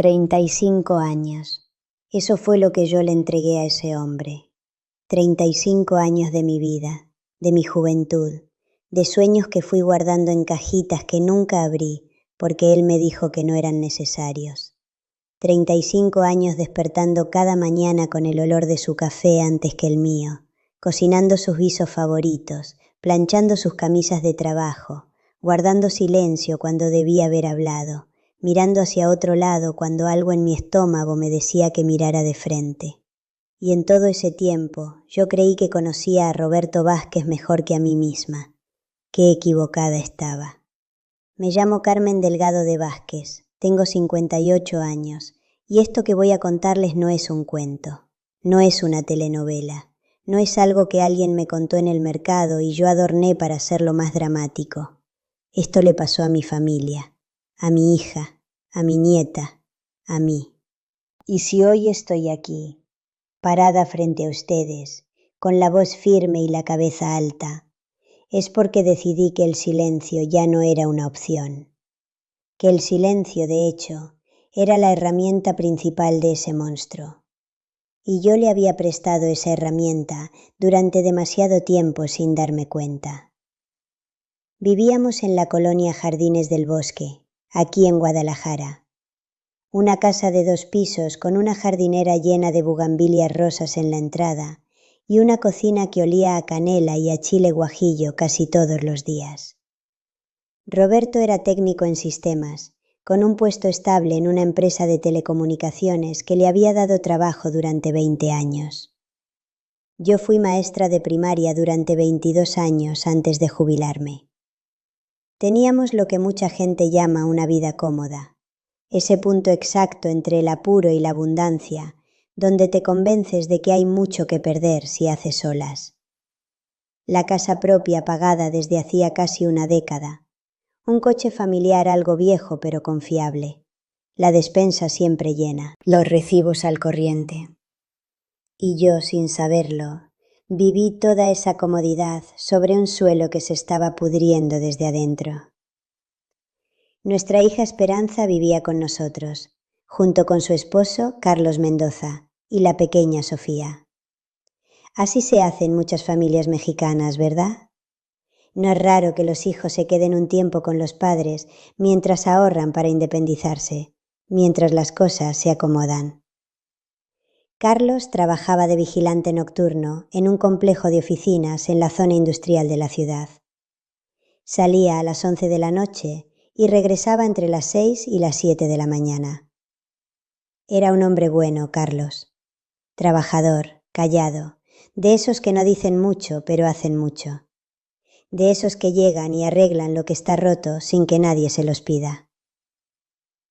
35 años. Eso fue lo que yo le entregué a ese hombre. 35 años de mi vida, de mi juventud, de sueños que fui guardando en cajitas que nunca abrí porque él me dijo que no eran necesarios. 35 años despertando cada mañana con el olor de su café antes que el mío, cocinando sus guisos favoritos, planchando sus camisas de trabajo, guardando silencio cuando debía haber hablado, mirando hacia otro lado cuando algo en mi estómago me decía que mirara de frente. Y en todo ese tiempo yo creí que conocía a Roberto Vázquez mejor que a mí misma. Qué equivocada estaba. Me llamo Carmen Delgado de Vázquez, tengo 58 años, y esto que voy a contarles no es un cuento, no es una telenovela, no es algo que alguien me contó en el mercado y yo adorné para hacerlo más dramático. Esto le pasó a mi familia, a mi hija, a mi nieta, a mí. Y si hoy estoy aquí, parada frente a ustedes, con la voz firme y la cabeza alta, es porque decidí que el silencio ya no era una opción, que el silencio, de hecho, era la herramienta principal de ese monstruo. Y yo le había prestado esa herramienta durante demasiado tiempo sin darme cuenta. Vivíamos en la colonia Jardines del Bosque, aquí en Guadalajara. Una casa de 2 pisos con una jardinera llena de bugambilias rosas en la entrada y una cocina que olía a canela y a chile guajillo casi todos los días. Roberto era técnico en sistemas, con un puesto estable en una empresa de telecomunicaciones que le había dado trabajo durante 20 años. Yo fui maestra de primaria durante 22 años antes de jubilarme. Teníamos lo que mucha gente llama una vida cómoda, ese punto exacto entre el apuro y la abundancia, donde te convences de que hay mucho que perder si haces olas. La casa propia pagada desde hacía casi una década, un coche familiar algo viejo pero confiable, la despensa siempre llena, los recibos al corriente. Y yo, sin saberlo, viví toda esa comodidad sobre un suelo que se estaba pudriendo desde adentro. Nuestra hija Esperanza vivía con nosotros, junto con su esposo Carlos Mendoza y la pequeña Sofía. Así se hace en muchas familias mexicanas, ¿verdad? No es raro que los hijos se queden un tiempo con los padres mientras ahorran para independizarse, mientras las cosas se acomodan. Carlos trabajaba de vigilante nocturno en un complejo de oficinas en la zona industrial de la ciudad. Salía a las 11 de la noche y regresaba entre las 6 y las 7 de la mañana. Era un hombre bueno, Carlos. Trabajador, callado, de esos que no dicen mucho pero hacen mucho. De esos que llegan y arreglan lo que está roto sin que nadie se los pida.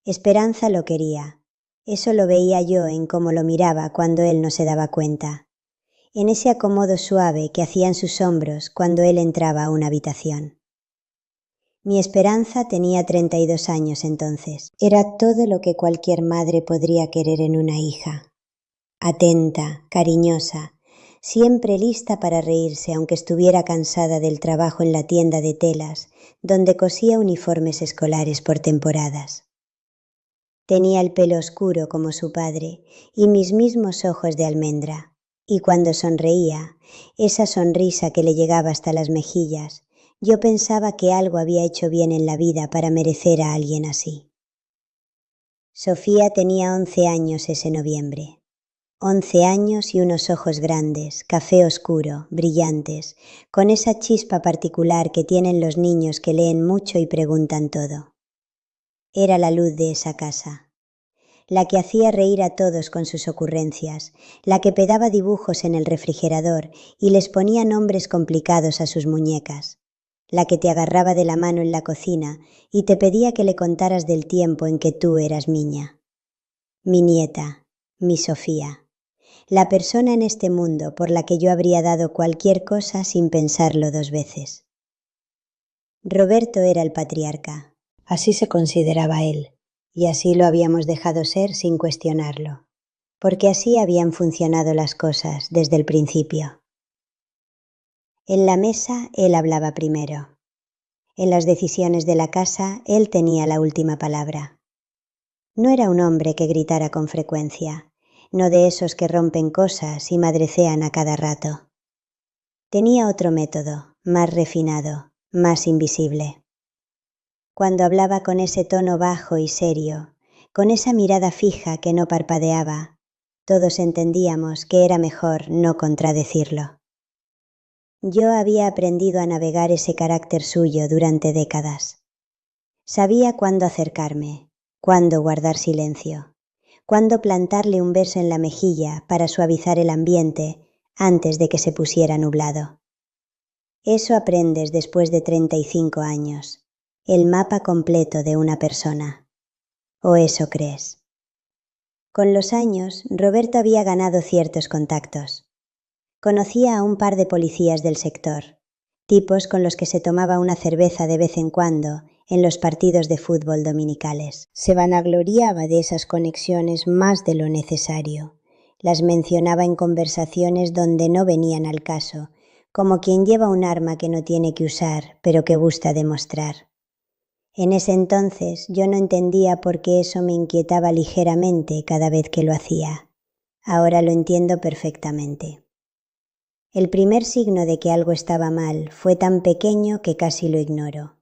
Esperanza lo quería. Eso lo veía yo en cómo lo miraba cuando él no se daba cuenta, en ese acomodo suave que hacían sus hombros cuando él entraba a una habitación. Mi Esperanza tenía 32 años entonces. Era todo lo que cualquier madre podría querer en una hija. Atenta, cariñosa, siempre lista para reírse aunque estuviera cansada del trabajo en la tienda de telas, donde cosía uniformes escolares por temporadas. Tenía el pelo oscuro como su padre y mis mismos ojos de almendra, y cuando sonreía, esa sonrisa que le llegaba hasta las mejillas, yo pensaba que algo había hecho bien en la vida para merecer a alguien así. Sofía tenía 11 años ese noviembre. 11 años y unos ojos grandes, café oscuro, brillantes, con esa chispa particular que tienen los niños que leen mucho y preguntan todo. Era la luz de esa casa, la que hacía reír a todos con sus ocurrencias, la que pegaba dibujos en el refrigerador y les ponía nombres complicados a sus muñecas, la que te agarraba de la mano en la cocina y te pedía que le contaras del tiempo en que tú eras niña. Mi nieta, mi Sofía. La persona en este mundo por la que yo habría dado cualquier cosa sin pensarlo 2 veces. Roberto era el patriarca, así se consideraba él, y así lo habíamos dejado ser sin cuestionarlo, porque así habían funcionado las cosas desde el principio. En la mesa él hablaba primero. En las decisiones de la casa él tenía la última palabra. No era un hombre que gritara con frecuencia, no de esos que rompen cosas y madrecean a cada rato. Tenía otro método, más refinado, más invisible. Cuando hablaba con ese tono bajo y serio, con esa mirada fija que no parpadeaba, todos entendíamos que era mejor no contradecirlo. Yo había aprendido a navegar ese carácter suyo durante décadas. Sabía cuándo acercarme, cuándo guardar silencio, cuándo plantarle un beso en la mejilla para suavizar el ambiente antes de que se pusiera nublado. Eso aprendes después de 35 años, el mapa completo de una persona. ¿O eso crees? Con los años, Roberto había ganado ciertos contactos. Conocía a un par de policías del sector, tipos con los que se tomaba una cerveza de vez en cuando en los partidos de fútbol dominicales. Se vanagloriaba de esas conexiones más de lo necesario. Las mencionaba en conversaciones donde no venían al caso, como quien lleva un arma que no tiene que usar, pero que gusta demostrar. En ese entonces yo no entendía por qué eso me inquietaba ligeramente cada vez que lo hacía. Ahora lo entiendo perfectamente. El primer signo de que algo estaba mal fue tan pequeño que casi lo ignoro.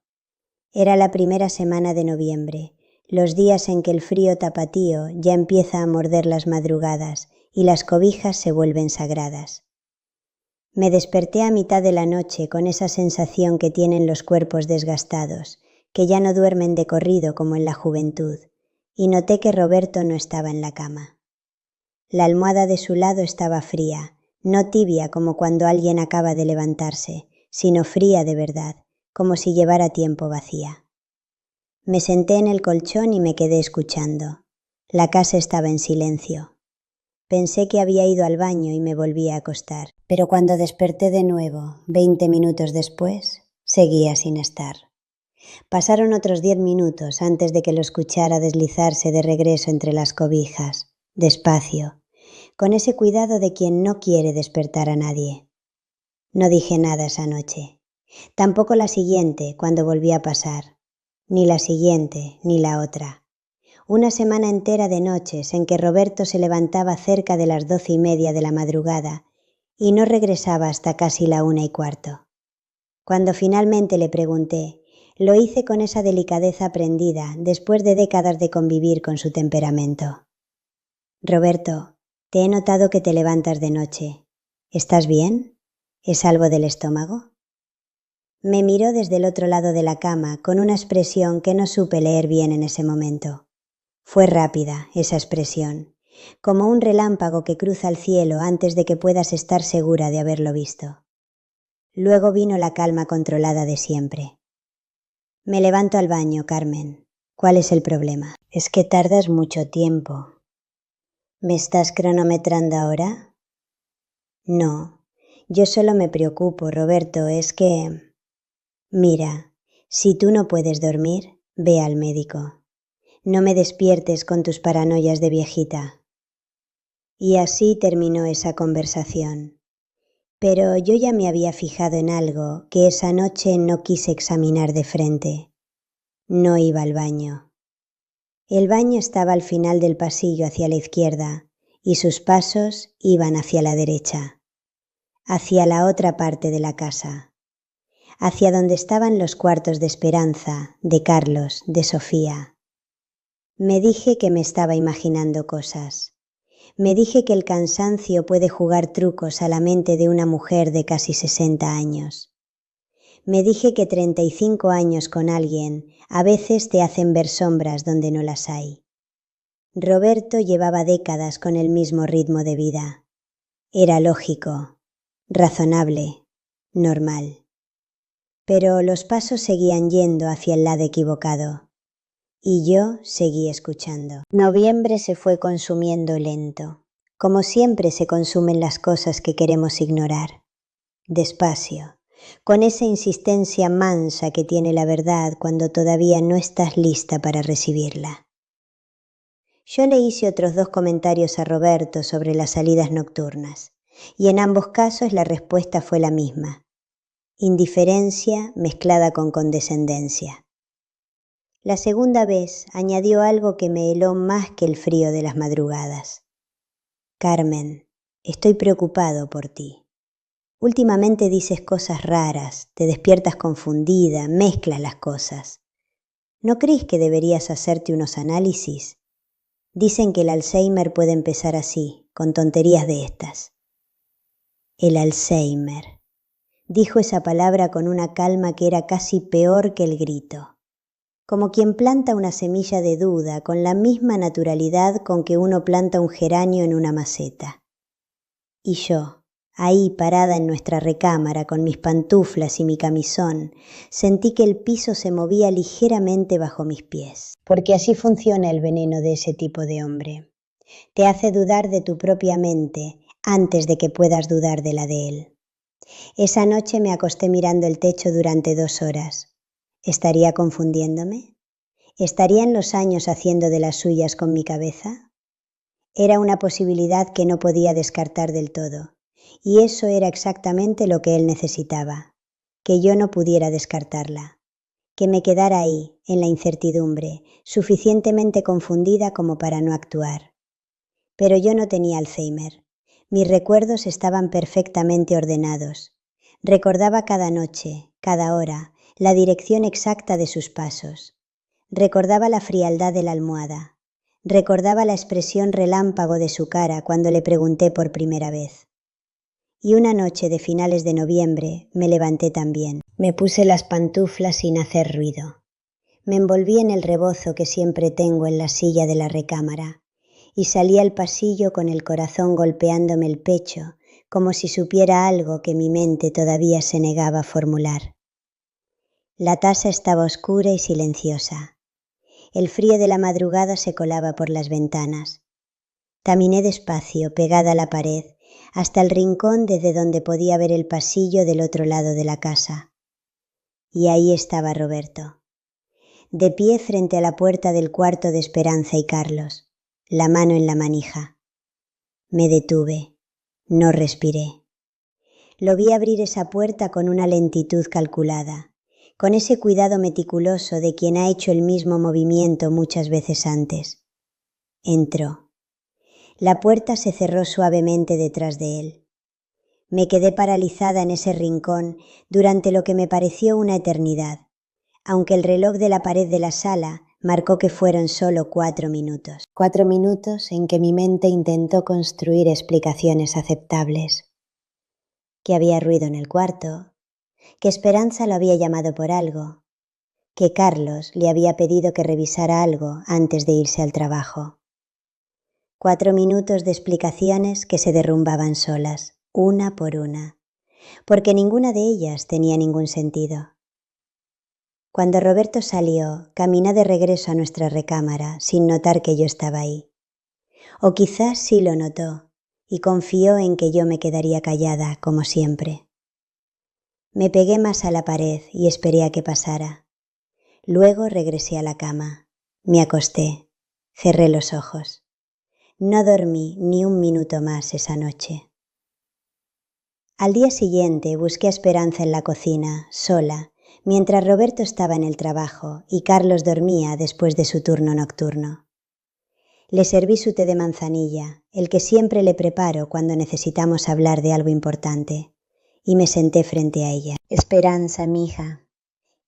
Era la primera semana de noviembre, los días en que el frío tapatío ya empieza a morder las madrugadas y las cobijas se vuelven sagradas. Me desperté a mitad de la noche con esa sensación que tienen los cuerpos desgastados, que ya no duermen de corrido como en la juventud, y noté que Roberto no estaba en la cama. La almohada de su lado estaba fría, no tibia como cuando alguien acaba de levantarse, sino fría de verdad, como si llevara tiempo vacía. Me senté en el colchón y me quedé escuchando. La casa estaba en silencio. Pensé que había ido al baño y me volví a acostar, pero cuando desperté de nuevo, 20 minutos después, seguía sin estar. Pasaron otros 10 minutos antes de que lo escuchara deslizarse de regreso entre las cobijas, despacio, con ese cuidado de quien no quiere despertar a nadie. No dije nada esa noche. Tampoco la siguiente, cuando volví a pasar. Ni la siguiente, ni la otra. Una semana entera de noches en que Roberto se levantaba cerca de las 12:30 de la madrugada y no regresaba hasta casi la 1:15. Cuando finalmente le pregunté, lo hice con esa delicadeza aprendida después de décadas de convivir con su temperamento. Roberto, te he notado que te levantas de noche. ¿Estás bien? ¿Es algo del estómago? Me miró desde el otro lado de la cama con una expresión que no supe leer bien en ese momento. Fue rápida esa expresión, como un relámpago que cruza el cielo antes de que puedas estar segura de haberlo visto. Luego vino la calma controlada de siempre. Me levanto al baño, Carmen. ¿Cuál es el problema? Es que tardas mucho tiempo. ¿Me estás cronometrando ahora? No, yo solo me preocupo, Roberto, es que... Mira, si tú no puedes dormir, ve al médico. No me despiertes con tus paranoias de viejita. Y así terminó esa conversación. Pero yo ya me había fijado en algo que esa noche no quise examinar de frente. No iba al baño. El baño estaba al final del pasillo hacia la izquierda y sus pasos iban hacia la derecha, hacia la otra parte de la casa, hacia donde estaban los cuartos de Esperanza, de Carlos, de Sofía. Me dije que me estaba imaginando cosas. Me dije que el cansancio puede jugar trucos a la mente de una mujer de casi 60 años. Me dije que 35 años con alguien a veces te hacen ver sombras donde no las hay. Roberto llevaba décadas con el mismo ritmo de vida. Era lógico, razonable, normal. Pero los pasos seguían yendo hacia el lado equivocado. Y yo seguí escuchando. Noviembre se fue consumiendo lento, como siempre se consumen las cosas que queremos ignorar. Despacio, con esa insistencia mansa que tiene la verdad cuando todavía no estás lista para recibirla. Yo le hice otros 2 comentarios a Roberto sobre las salidas nocturnas, y en ambos casos la respuesta fue la misma: indiferencia mezclada con condescendencia. La segunda vez añadió algo que me heló más que el frío de las madrugadas. Carmen, estoy preocupado por ti. Últimamente dices cosas raras, te despiertas confundida, mezclas las cosas. ¿No crees que deberías hacerte unos análisis? Dicen que el Alzheimer puede empezar así, con tonterías de estas. El Alzheimer. Dijo esa palabra con una calma que era casi peor que el grito. Como quien planta una semilla de duda con la misma naturalidad con que uno planta un geranio en una maceta. Y yo, ahí parada en nuestra recámara con mis pantuflas y mi camisón, sentí que el piso se movía ligeramente bajo mis pies. Porque así funciona el veneno de ese tipo de hombre. Te hace dudar de tu propia mente antes de que puedas dudar de la de él. Esa noche me acosté mirando el techo durante 2 horas. ¿Estaría confundiéndome? ¿Estarían los años haciendo de las suyas con mi cabeza? Era una posibilidad que no podía descartar del todo, y eso era exactamente lo que él necesitaba, que yo no pudiera descartarla, que me quedara ahí, en la incertidumbre, suficientemente confundida como para no actuar. Pero yo no tenía Alzheimer. Mis recuerdos estaban perfectamente ordenados. Recordaba cada noche, cada hora, la dirección exacta de sus pasos. Recordaba la frialdad de la almohada. Recordaba la expresión relámpago de su cara cuando le pregunté por primera vez. Y una noche de finales de noviembre me levanté también. Me puse las pantuflas sin hacer ruido. Me envolví en el rebozo que siempre tengo en la silla de la recámara y salí al pasillo con el corazón golpeándome el pecho, como si supiera algo que mi mente todavía se negaba a formular. La taza estaba oscura y silenciosa. El frío de la madrugada se colaba por las ventanas. Caminé despacio, pegada a la pared, hasta el rincón desde donde podía ver el pasillo del otro lado de la casa. Y ahí estaba Roberto, de pie frente a la puerta del cuarto de Esperanza y Carlos, la mano en la manija. Me detuve, no respiré. Lo vi abrir esa puerta con una lentitud calculada, con ese cuidado meticuloso de quien ha hecho el mismo movimiento muchas veces antes. Entró. La puerta se cerró suavemente detrás de él. Me quedé paralizada en ese rincón durante lo que me pareció una eternidad, aunque el reloj de la pared de la sala marcó que fueron solo 4 minutos. 4 minutos en que mi mente intentó construir explicaciones aceptables. Que había ruido en el cuarto, que Esperanza lo había llamado por algo, que Carlos le había pedido que revisara algo antes de irse al trabajo. 4 minutos de explicaciones que se derrumbaban solas, una por una, porque ninguna de ellas tenía ningún sentido. Cuando Roberto salió, caminé de regreso a nuestra recámara sin notar que yo estaba ahí. O quizás sí lo notó y confió en que yo me quedaría callada, como siempre. Me pegué más a la pared y esperé a que pasara. Luego regresé a la cama. Me acosté. Cerré los ojos. No dormí ni un minuto más esa noche. Al día siguiente busqué a Esperanza en la cocina, sola, mientras Roberto estaba en el trabajo y Carlos dormía después de su turno nocturno. Le serví su té de manzanilla, el que siempre le preparo cuando necesitamos hablar de algo importante, y me senté frente a ella. Esperanza, mija,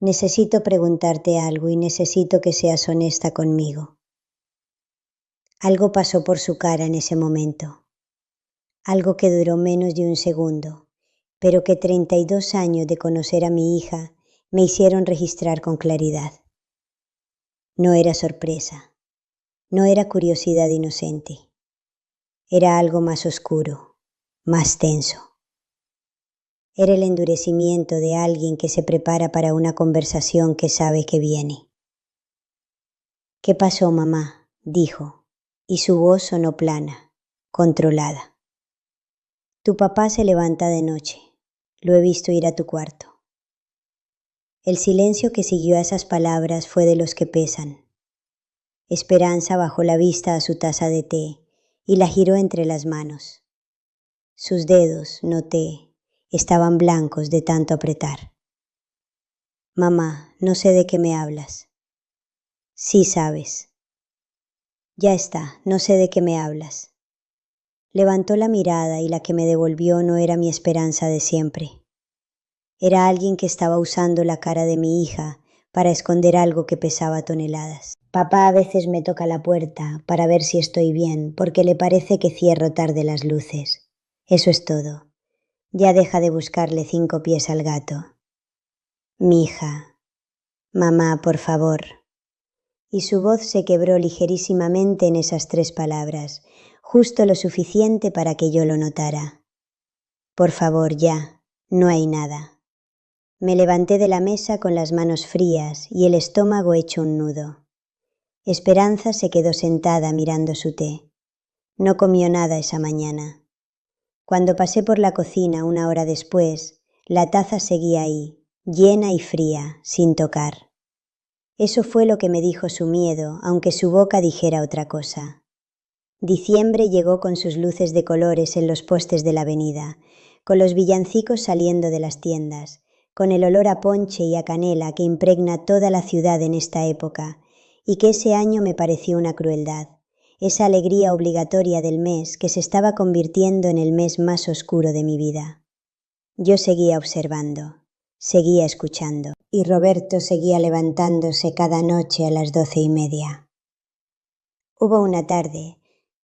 necesito preguntarte algo y necesito que seas honesta conmigo. Algo pasó por su cara en ese momento, algo que duró menos de un segundo, pero que 32 años de conocer a mi hija me hicieron registrar con claridad. No era sorpresa, no era curiosidad inocente, era algo más oscuro, más tenso. Era el endurecimiento de alguien que se prepara para una conversación que sabe que viene. ¿Qué pasó, mamá?, dijo, y su voz sonó plana, controlada. Tu papá se levanta de noche. Lo he visto ir a tu cuarto. El silencio que siguió a esas palabras fue de los que pesan. Esperanza bajó la vista a su taza de té y la giró entre las manos. Sus dedos, noté, estaban blancos de tanto apretar. Mamá, no sé de qué me hablas. Sí sabes. Ya está, no sé de qué me hablas. Levantó la mirada y la que me devolvió no era mi esperanza de siempre. Era alguien que estaba usando la cara de mi hija para esconder algo que pesaba toneladas. Papá a veces me toca la puerta para ver si estoy bien, porque le parece que cierro tarde las luces. Eso es todo. Ya deja de buscarle 5 pies al gato. Mi hija. Mamá, por favor. Y su voz se quebró ligerísimamente en esas 3 palabras, justo lo suficiente para que yo lo notara. Por favor, ya. No hay nada. Me levanté de la mesa con las manos frías y el estómago hecho un nudo. Esperanza se quedó sentada mirando su té. No comió nada esa mañana. Cuando pasé por la cocina 1 hora después, la taza seguía ahí, llena y fría, sin tocar. Eso fue lo que me dijo su miedo, aunque su boca dijera otra cosa. Diciembre llegó con sus luces de colores en los postes de la avenida, con los villancicos saliendo de las tiendas, con el olor a ponche y a canela que impregna toda la ciudad en esta época, y que ese año me pareció una crueldad, esa alegría obligatoria del mes que se estaba convirtiendo en el mes más oscuro de mi vida. Yo seguía observando, seguía escuchando, y Roberto seguía levantándose cada noche a las 12:30. Hubo una tarde,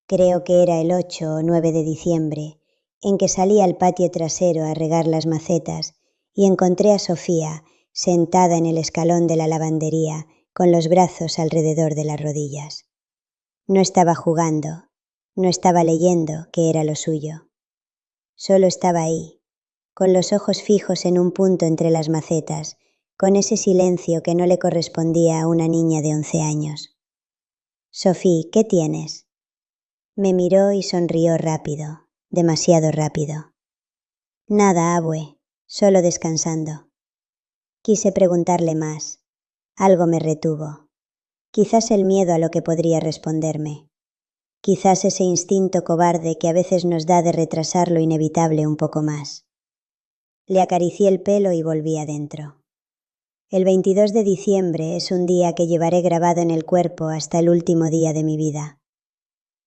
creo que era el 8 o 9 de diciembre, en que salí al patio trasero a regar las macetas y encontré a Sofía sentada en el escalón de la lavandería con los brazos alrededor de las rodillas. No estaba jugando, no estaba leyendo, que era lo suyo. Solo estaba ahí, con los ojos fijos en un punto entre las macetas, con ese silencio que no le correspondía a una niña de 11 años. «Sofía, ¿qué tienes?» Me miró y sonrió rápido, demasiado rápido. «Nada, abue, solo descansando». Quise preguntarle más. Algo me retuvo. Quizás el miedo a lo que podría responderme. Quizás ese instinto cobarde que a veces nos da de retrasar lo inevitable un poco más. Le acaricié el pelo y volví adentro. El 22 de diciembre es un día que llevaré grabado en el cuerpo hasta el último día de mi vida.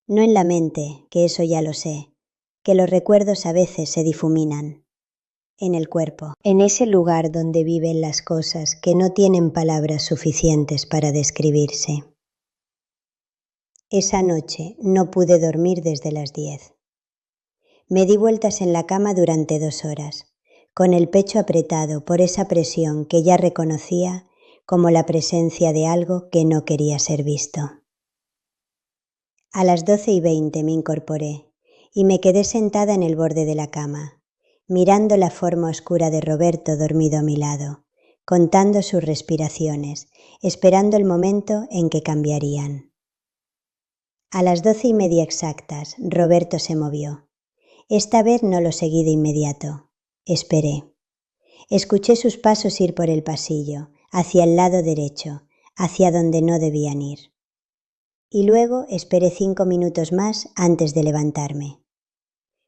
No en la mente, que eso ya lo sé, que los recuerdos a veces se difuminan. En el cuerpo, en ese lugar donde viven las cosas que no tienen palabras suficientes para describirse. Esa noche no pude dormir desde las 10. Me di vueltas en la cama durante 2 horas, con el pecho apretado por esa presión que ya reconocía como la presencia de algo que no quería ser visto. A las 12:20 me incorporé y me quedé sentada en el borde de la cama, mirando la forma oscura de Roberto dormido a mi lado, contando sus respiraciones, esperando el momento en que cambiarían. A las 12:30 exactas, Roberto se movió. Esta vez no lo seguí de inmediato. Esperé. Escuché sus pasos ir por el pasillo, hacia el lado derecho, hacia donde no debían ir. Y luego esperé 5 minutos más antes de levantarme.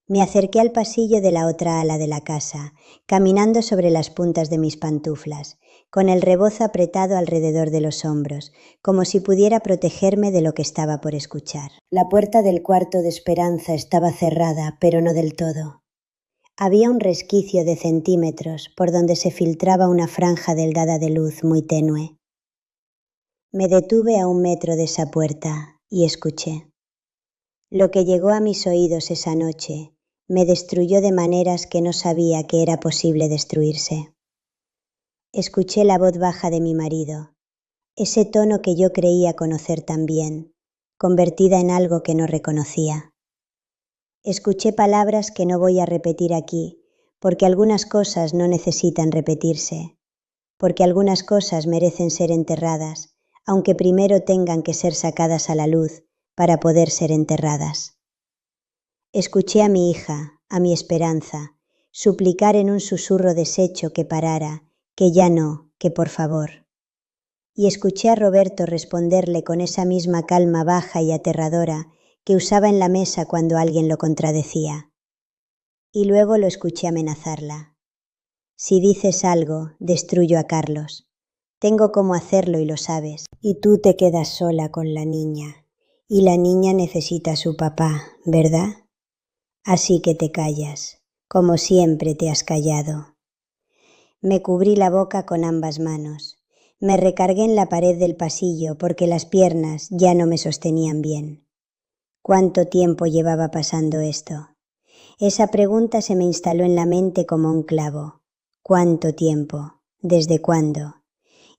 Me acerqué al pasillo de la otra ala de la casa, caminando sobre las puntas de mis pantuflas, con el rebozo apretado alrededor de los hombros, como si pudiera protegerme de lo que estaba por escuchar. La puerta del cuarto de Esperanza estaba cerrada, pero no del todo. Había un resquicio de centímetros por donde se filtraba una franja delgada de luz muy tenue. Me detuve a 1 metro de esa puerta y escuché. Lo que llegó a mis oídos esa noche me destruyó de maneras que no sabía que era posible destruirse. Escuché la voz baja de mi marido, ese tono que yo creía conocer tan bien, convertida en algo que no reconocía. Escuché palabras que no voy a repetir aquí, porque algunas cosas no necesitan repetirse, porque algunas cosas merecen ser enterradas, aunque primero tengan que ser sacadas a la luz para poder ser enterradas. Escuché a mi hija, a mi Esperanza, suplicar en un susurro deshecho que parara, que ya no, que por favor. Y escuché a Roberto responderle con esa misma calma baja y aterradora que usaba en la mesa cuando alguien lo contradecía. Y luego lo escuché amenazarla. Si dices algo, destruyo a Carlos. Tengo cómo hacerlo y lo sabes. Y tú te quedas sola con la niña. Y la niña necesita a su papá, ¿verdad? Así que te callas, como siempre te has callado. Me cubrí la boca con ambas manos. Me recargué en la pared del pasillo porque las piernas ya no me sostenían bien. ¿Cuánto tiempo llevaba pasando esto? Esa pregunta se me instaló en la mente como un clavo. ¿Cuánto tiempo? ¿Desde cuándo?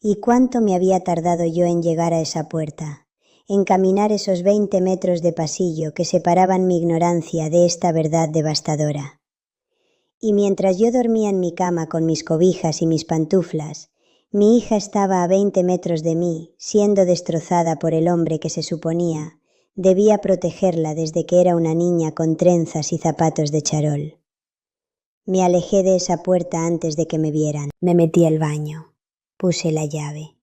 ¿Y cuánto me había tardado yo en llegar a esa puerta? En caminar esos 20 metros de pasillo que separaban mi ignorancia de esta verdad devastadora. Y mientras yo dormía en mi cama con mis cobijas y mis pantuflas, mi hija estaba a 20 metros de mí, siendo destrozada por el hombre que se suponía debía protegerla desde que era una niña con trenzas y zapatos de charol. Me alejé de esa puerta antes de que me vieran. Me metí al baño, puse la llave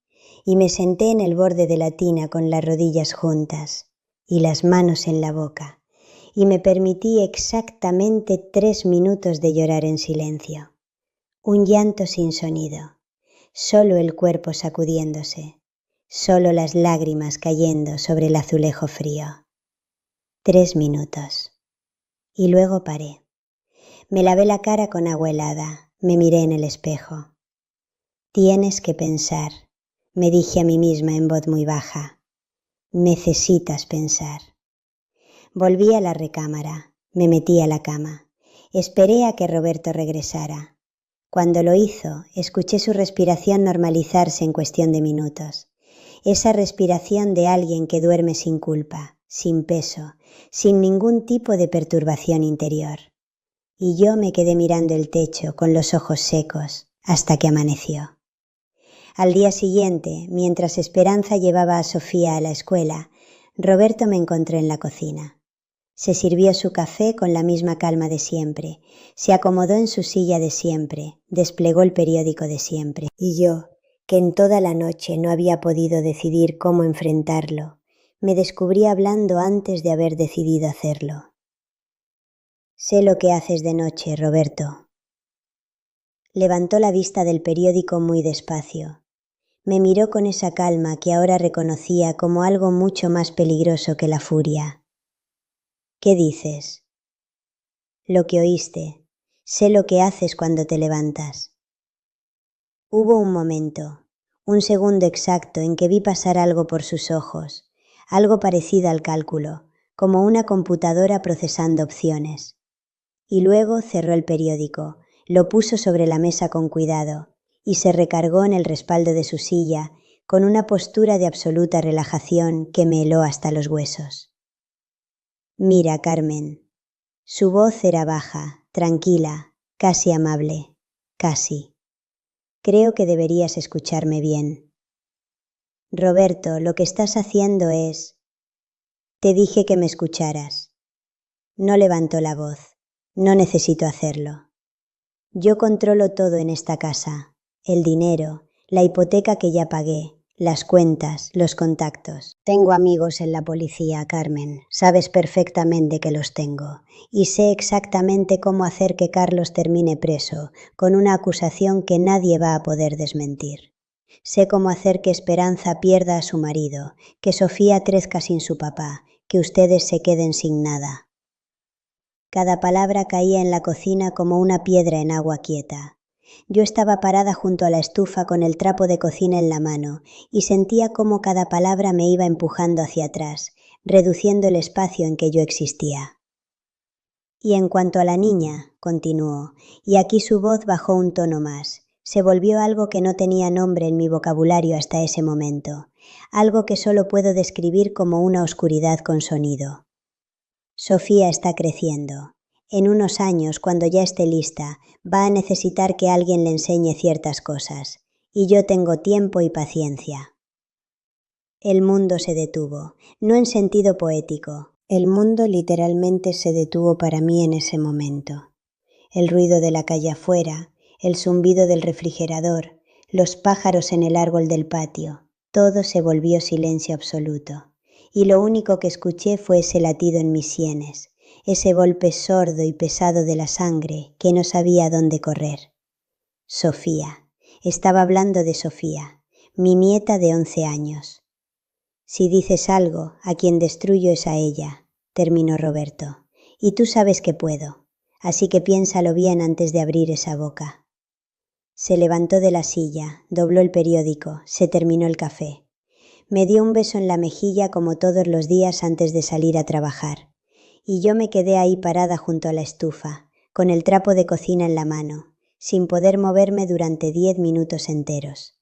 y me senté en el borde de la tina con las rodillas juntas y las manos en la boca y me permití exactamente 3 minutos de llorar en silencio. Un llanto sin sonido, solo el cuerpo sacudiéndose. Solo las lágrimas cayendo sobre el azulejo frío. 3 minutos. Y luego paré. Me lavé la cara con agua helada, me miré en el espejo. Tienes que pensar, me dije a mí misma en voz muy baja. Necesitas pensar. Volví a la recámara, me metí a la cama. Esperé a que Roberto regresara. Cuando lo hizo, escuché su respiración normalizarse en cuestión de minutos. Esa respiración de alguien que duerme sin culpa, sin peso, sin ningún tipo de perturbación interior. Y yo me quedé mirando el techo con los ojos secos hasta que amaneció. Al día siguiente, mientras Esperanza llevaba a Sofía a la escuela, Roberto me encontró en la cocina. Se sirvió su café con la misma calma de siempre, se acomodó en su silla de siempre, desplegó el periódico de siempre. Y yo, que en toda la noche no había podido decidir cómo enfrentarlo, me descubrí hablando antes de haber decidido hacerlo. Sé lo que haces de noche, Roberto. Levantó la vista del periódico muy despacio. Me miró con esa calma que ahora reconocía como algo mucho más peligroso que la furia. ¿Qué dices? Lo que oíste. Sé lo que haces cuando te levantas. Hubo un momento, un segundo exacto en que vi pasar algo por sus ojos, algo parecido al cálculo, como una computadora procesando opciones. Y luego cerró el periódico, lo puso sobre la mesa con cuidado y se recargó en el respaldo de su silla con una postura de absoluta relajación que me heló hasta los huesos. Mira, Carmen. Su voz era baja, tranquila, casi amable, casi. Creo que deberías escucharme bien. Roberto, lo que estás haciendo es... Te dije que me escucharas. No levantó la voz. No necesito hacerlo. Yo controlo todo en esta casa. El dinero, la hipoteca que ya pagué, las cuentas, los contactos. Tengo amigos en la policía, Carmen. Sabes perfectamente que los tengo. Y sé exactamente cómo hacer que Carlos termine preso, con una acusación que nadie va a poder desmentir. Sé cómo hacer que Esperanza pierda a su marido, que Sofía crezca sin su papá, que ustedes se queden sin nada. Cada palabra caía en la cocina como una piedra en agua quieta. Yo estaba parada junto a la estufa con el trapo de cocina en la mano y sentía cómo cada palabra me iba empujando hacia atrás, reduciendo el espacio en que yo existía. Y en cuanto a la niña, continuó, y aquí su voz bajó un tono más, se volvió algo que no tenía nombre en mi vocabulario hasta ese momento, algo que solo puedo describir como una oscuridad con sonido. Sofía está creciendo. En unos años, cuando ya esté lista, va a necesitar que alguien le enseñe ciertas cosas. Y yo tengo tiempo y paciencia. El mundo se detuvo, no en sentido poético. El mundo literalmente se detuvo para mí en ese momento. El ruido de la calle afuera, el zumbido del refrigerador, los pájaros en el árbol del patio, todo se volvió silencio absoluto. Y lo único que escuché fue ese latido en mis sienes, ese golpe sordo y pesado de la sangre que no sabía dónde correr. Sofía. Estaba hablando de Sofía. mi nieta de 11 años. Si dices algo, a quien destruyo es a ella, terminó Roberto, y tú sabes que puedo, así que piénsalo bien antes de abrir esa boca. Se levantó de la silla, dobló el periódico, se terminó el café. Me dio un beso en la mejilla como todos los días antes de salir a trabajar, y yo me quedé ahí parada junto a la estufa, con el trapo de cocina en la mano, sin poder moverme durante 10 minutos enteros.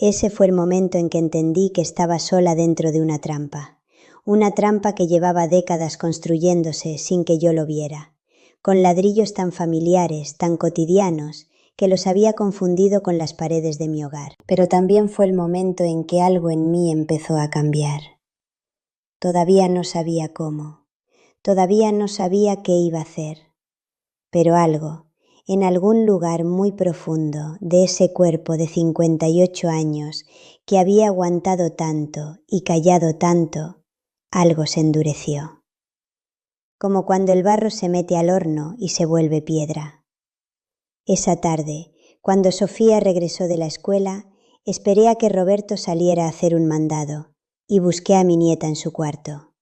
Ese fue el momento en que entendí que estaba sola dentro de una trampa que llevaba décadas construyéndose sin que yo lo viera, con ladrillos tan familiares, tan cotidianos, que los había confundido con las paredes de mi hogar. Pero también fue el momento en que algo en mí empezó a cambiar. Todavía no sabía cómo, todavía no sabía qué iba a hacer, pero algo, en algún lugar muy profundo de ese cuerpo de 58 años que había aguantado tanto y callado tanto, algo se endureció. Como cuando el barro se mete al horno y se vuelve piedra. Esa tarde, cuando Sofía regresó de la escuela, esperé a que Roberto saliera a hacer un mandado y busqué a mi nieta en su cuarto.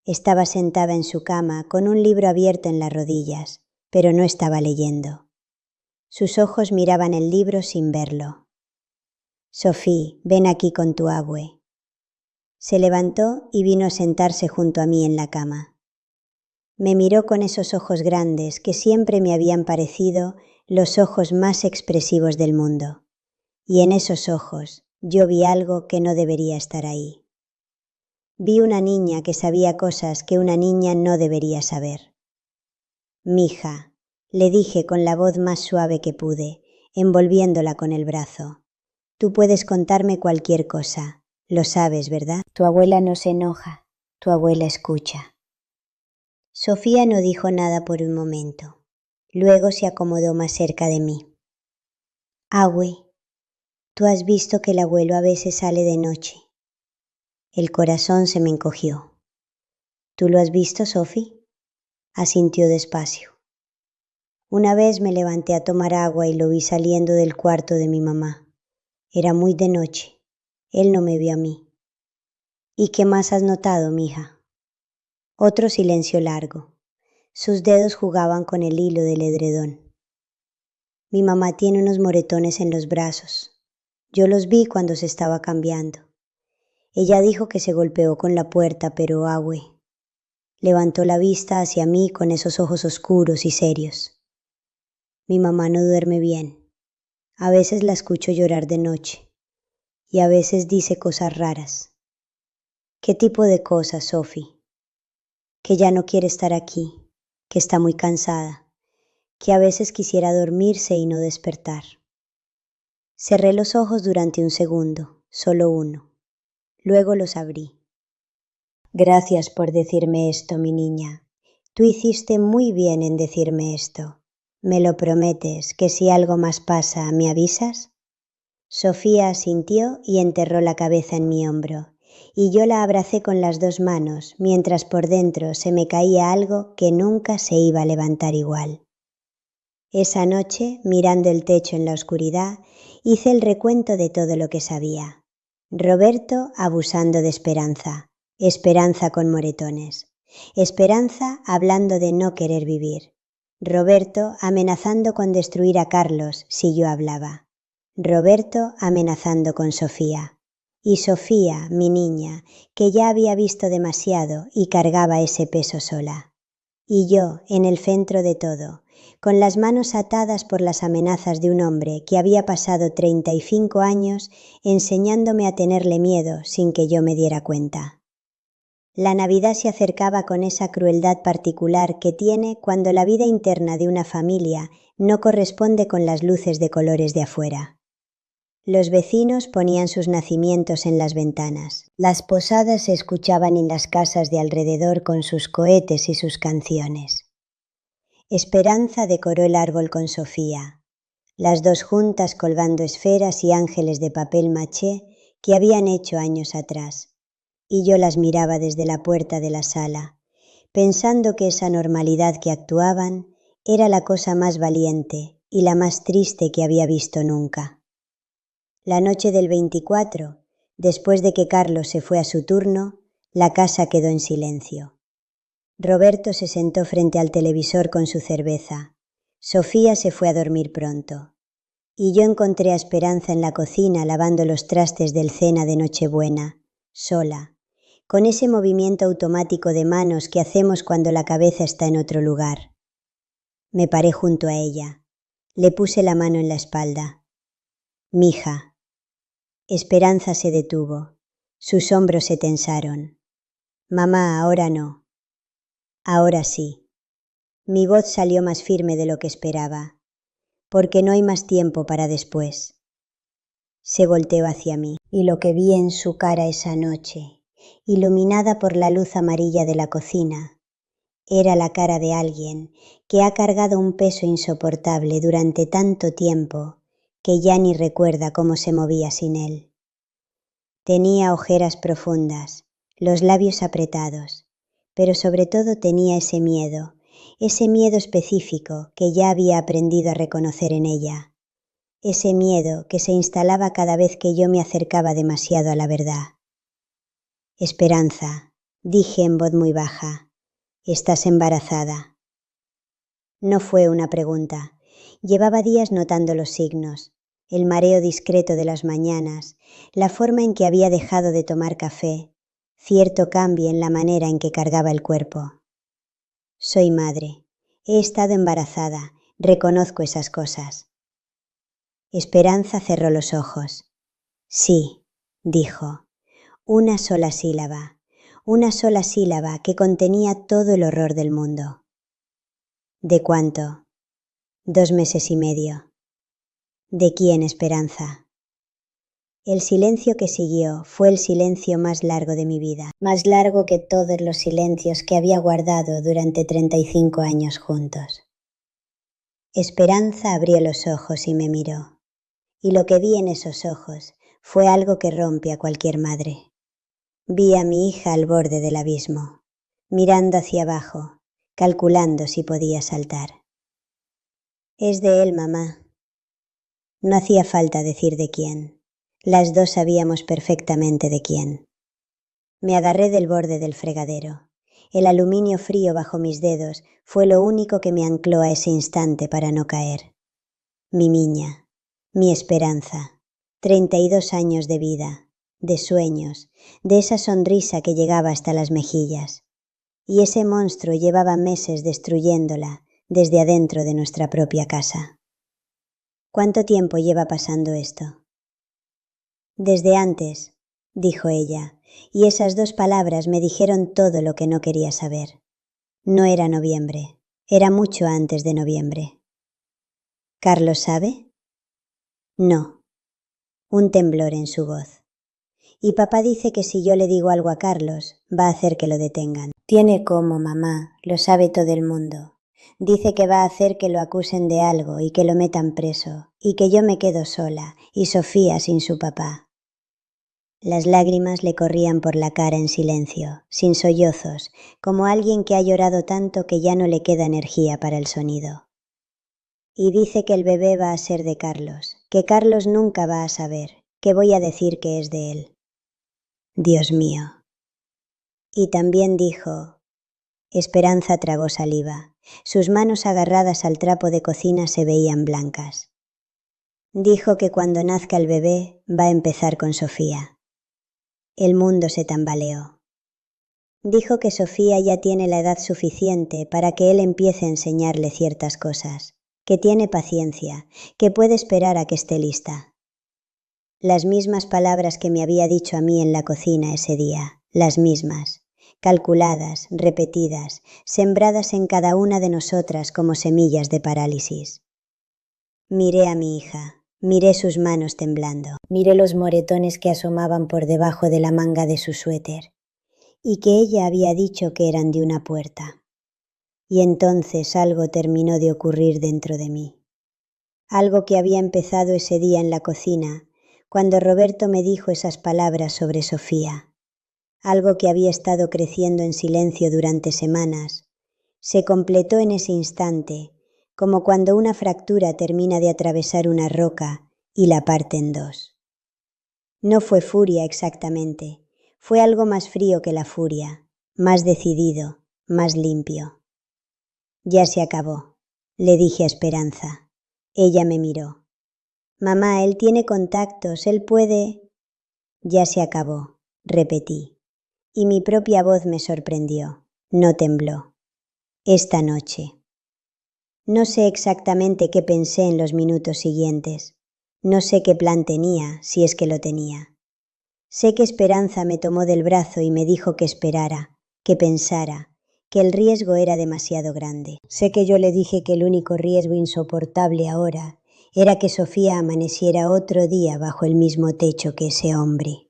Estaba sentada en su cama con un libro abierto en las rodillas, pero no estaba leyendo. Sus ojos miraban el libro sin verlo. «Sofí, ven aquí con tu abue». Se levantó y vino a sentarse junto a mí en la cama. Me miró con esos ojos grandes que siempre me habían parecido los ojos más expresivos del mundo, y en esos ojos yo vi algo que no debería estar ahí. Vi una niña que sabía cosas que una niña no debería saber. «Mija», le dije con la voz más suave que pude, envolviéndola con el brazo, «tú puedes contarme cualquier cosa, lo sabes, ¿verdad? Tu abuela no se enoja, tu abuela escucha». Sofía no dijo nada por un momento. Luego se acomodó más cerca de mí. «Abue, tú has visto que el abuelo a veces sale de noche». El corazón se me encogió. «¿Tú lo has visto, Sofi?», asintió despacio. Una vez me levanté a tomar agua y lo vi saliendo del cuarto de mi mamá. Era muy de noche. Él no me vio a mí. «¿Y qué más has notado, mija?». Otro silencio largo. Sus dedos jugaban con el hilo del edredón. «Mi mamá tiene unos moretones en los brazos. Yo los vi cuando se estaba cambiando. Ella dijo que se golpeó con la puerta, pero abue». Levantó la vista hacia mí con esos ojos oscuros y serios. «Mi mamá no duerme bien. A veces la escucho llorar de noche. Y a veces dice cosas raras». «¿Qué tipo de cosas, Sofi?». «Que ya no quiere estar aquí, que está muy cansada, que a veces quisiera dormirse y no despertar». Cerré los ojos durante un segundo, solo uno. Luego los abrí. «Gracias por decirme esto, mi niña. Tú hiciste muy bien en decirme esto. ¿Me lo prometes, que si algo más pasa, me avisas?». Sofía asintió y enterró la cabeza en mi hombro, y yo la abracé con las 2 manos, mientras por dentro se me caía algo que nunca se iba a levantar igual. Esa noche, mirando el techo en la oscuridad, hice el recuento de todo lo que sabía. Roberto abusando de Esperanza, Esperanza con moretones, Esperanza hablando de no querer vivir, Roberto amenazando con destruir a Carlos si yo hablaba, Roberto amenazando con Sofía, y Sofía, mi niña, que ya había visto demasiado y cargaba ese peso sola. Y yo, en el centro de todo, con las manos atadas por las amenazas de un hombre que había pasado 35 años enseñándome a tenerle miedo sin que yo me diera cuenta. La Navidad se acercaba con esa crueldad particular que tiene cuando la vida interna de una familia no corresponde con las luces de colores de afuera. Los vecinos ponían sus nacimientos en las ventanas. Las posadas se escuchaban en las casas de alrededor con sus cohetes y sus canciones. Esperanza decoró el árbol con Sofía, las 2 juntas colgando esferas y ángeles de papel maché que habían hecho años atrás, y yo las miraba desde la puerta de la sala, pensando que esa normalidad que actuaban era la cosa más valiente y la más triste que había visto nunca. La noche del 24, después de que Carlos se fue a su turno, la casa quedó en silencio. Roberto se sentó frente al televisor con su cerveza. Sofía se fue a dormir pronto. Y yo encontré a Esperanza en la cocina lavando los trastes del cena de Nochebuena, sola, con ese movimiento automático de manos que hacemos cuando la cabeza está en otro lugar. Me paré junto a ella. Le puse la mano en la espalda. «Mija». Esperanza se detuvo. Sus hombros se tensaron. «Mamá, ahora no». «Ahora sí». Mi voz salió más firme de lo que esperaba. «Porque no hay más tiempo para después». Se volteó hacia mí, y lo que vi en su cara esa noche, iluminada por la luz amarilla de la cocina, era la cara de alguien que ha cargado un peso insoportable durante tanto tiempo que ya ni recuerda cómo se movía sin él. Tenía ojeras profundas, los labios apretados, pero sobre todo tenía ese miedo específico que ya había aprendido a reconocer en ella, ese miedo que se instalaba cada vez que yo me acercaba demasiado a la verdad. «Esperanza», dije en voz muy baja, «¿estás embarazada?» No fue una pregunta. Llevaba días notando los signos, el mareo discreto de las mañanas, la forma en que había dejado de tomar café, cierto cambio en la manera en que cargaba el cuerpo. «Soy madre. He estado embarazada. Reconozco esas cosas». Esperanza cerró los ojos. «Sí», dijo, una sola sílaba que contenía todo el horror del mundo. «¿De cuánto?» «2 meses y medio». «¿De quién, Esperanza?» El silencio que siguió fue el silencio más largo de mi vida, más largo que todos los silencios que había guardado durante 35 años juntos. Esperanza abrió los ojos y me miró, y lo que vi en esos ojos fue algo que rompe a cualquier madre. Vi a mi hija al borde del abismo, mirando hacia abajo, calculando si podía saltar. «Es de él, mamá». No hacía falta decir de quién. Las dos sabíamos perfectamente de quién. Me agarré del borde del fregadero. El aluminio frío bajo mis dedos fue lo único que me ancló a ese instante para no caer. Mi niña, mi esperanza, 32 años de vida, de sueños, de esa sonrisa que llegaba hasta las mejillas. Y ese monstruo llevaba meses destruyéndola desde adentro de nuestra propia casa. ¿Cuánto tiempo lleva pasando esto? «Desde antes», dijo ella, y esas 2 palabras me dijeron todo lo que no quería saber. No era noviembre, era mucho antes de noviembre. «¿Carlos sabe?» «No». Un temblor en su voz. «Y papá dice que si yo le digo algo a Carlos, va a hacer que lo detengan». «Tiene cómo, mamá, lo sabe todo el mundo. Dice que va a hacer que lo acusen de algo y que lo metan preso, y que yo me quedo sola, y Sofía sin su papá». Las lágrimas le corrían por la cara en silencio, sin sollozos, como alguien que ha llorado tanto que ya no le queda energía para el sonido. «Y dice que el bebé va a ser de Carlos, que Carlos nunca va a saber, que voy a decir que es de él». Dios mío. Y también dijo... Esperanza tragó saliva. Sus manos agarradas al trapo de cocina se veían blancas. Dijo que cuando nazca el bebé va a empezar con Sofía. El mundo se tambaleó. Dijo que Sofía ya tiene la edad suficiente para que él empiece a enseñarle ciertas cosas, que tiene paciencia, que puede esperar a que esté lista. Las mismas palabras que me había dicho a mí en la cocina ese día, las mismas, calculadas, repetidas, sembradas en cada una de nosotras como semillas de parálisis. Miré a mi hija, miré sus manos temblando, miré los moretones que asomaban por debajo de la manga de su suéter, y que ella había dicho que eran de una puerta. Y entonces algo terminó de ocurrir dentro de mí. Algo que había empezado ese día en la cocina, cuando Roberto me dijo esas palabras sobre Sofía. Algo que había estado creciendo en silencio durante semanas, se completó en ese instante, como cuando una fractura termina de atravesar una roca y la parte en 2. No fue furia exactamente, fue algo más frío que la furia, más decidido, más limpio. Ya se acabó, le dije a Esperanza. Ella me miró. Mamá, él tiene contactos, él puede... Ya se acabó, repetí, y mi propia voz me sorprendió, no tembló. Esta noche. No sé exactamente qué pensé en los minutos siguientes. No sé qué plan tenía, si es que lo tenía. Sé que Esperanza me tomó del brazo y me dijo que esperara, que pensara, que el riesgo era demasiado grande. Sé que yo le dije que el único riesgo insoportable ahora era que Sofía amaneciera otro día bajo el mismo techo que ese hombre.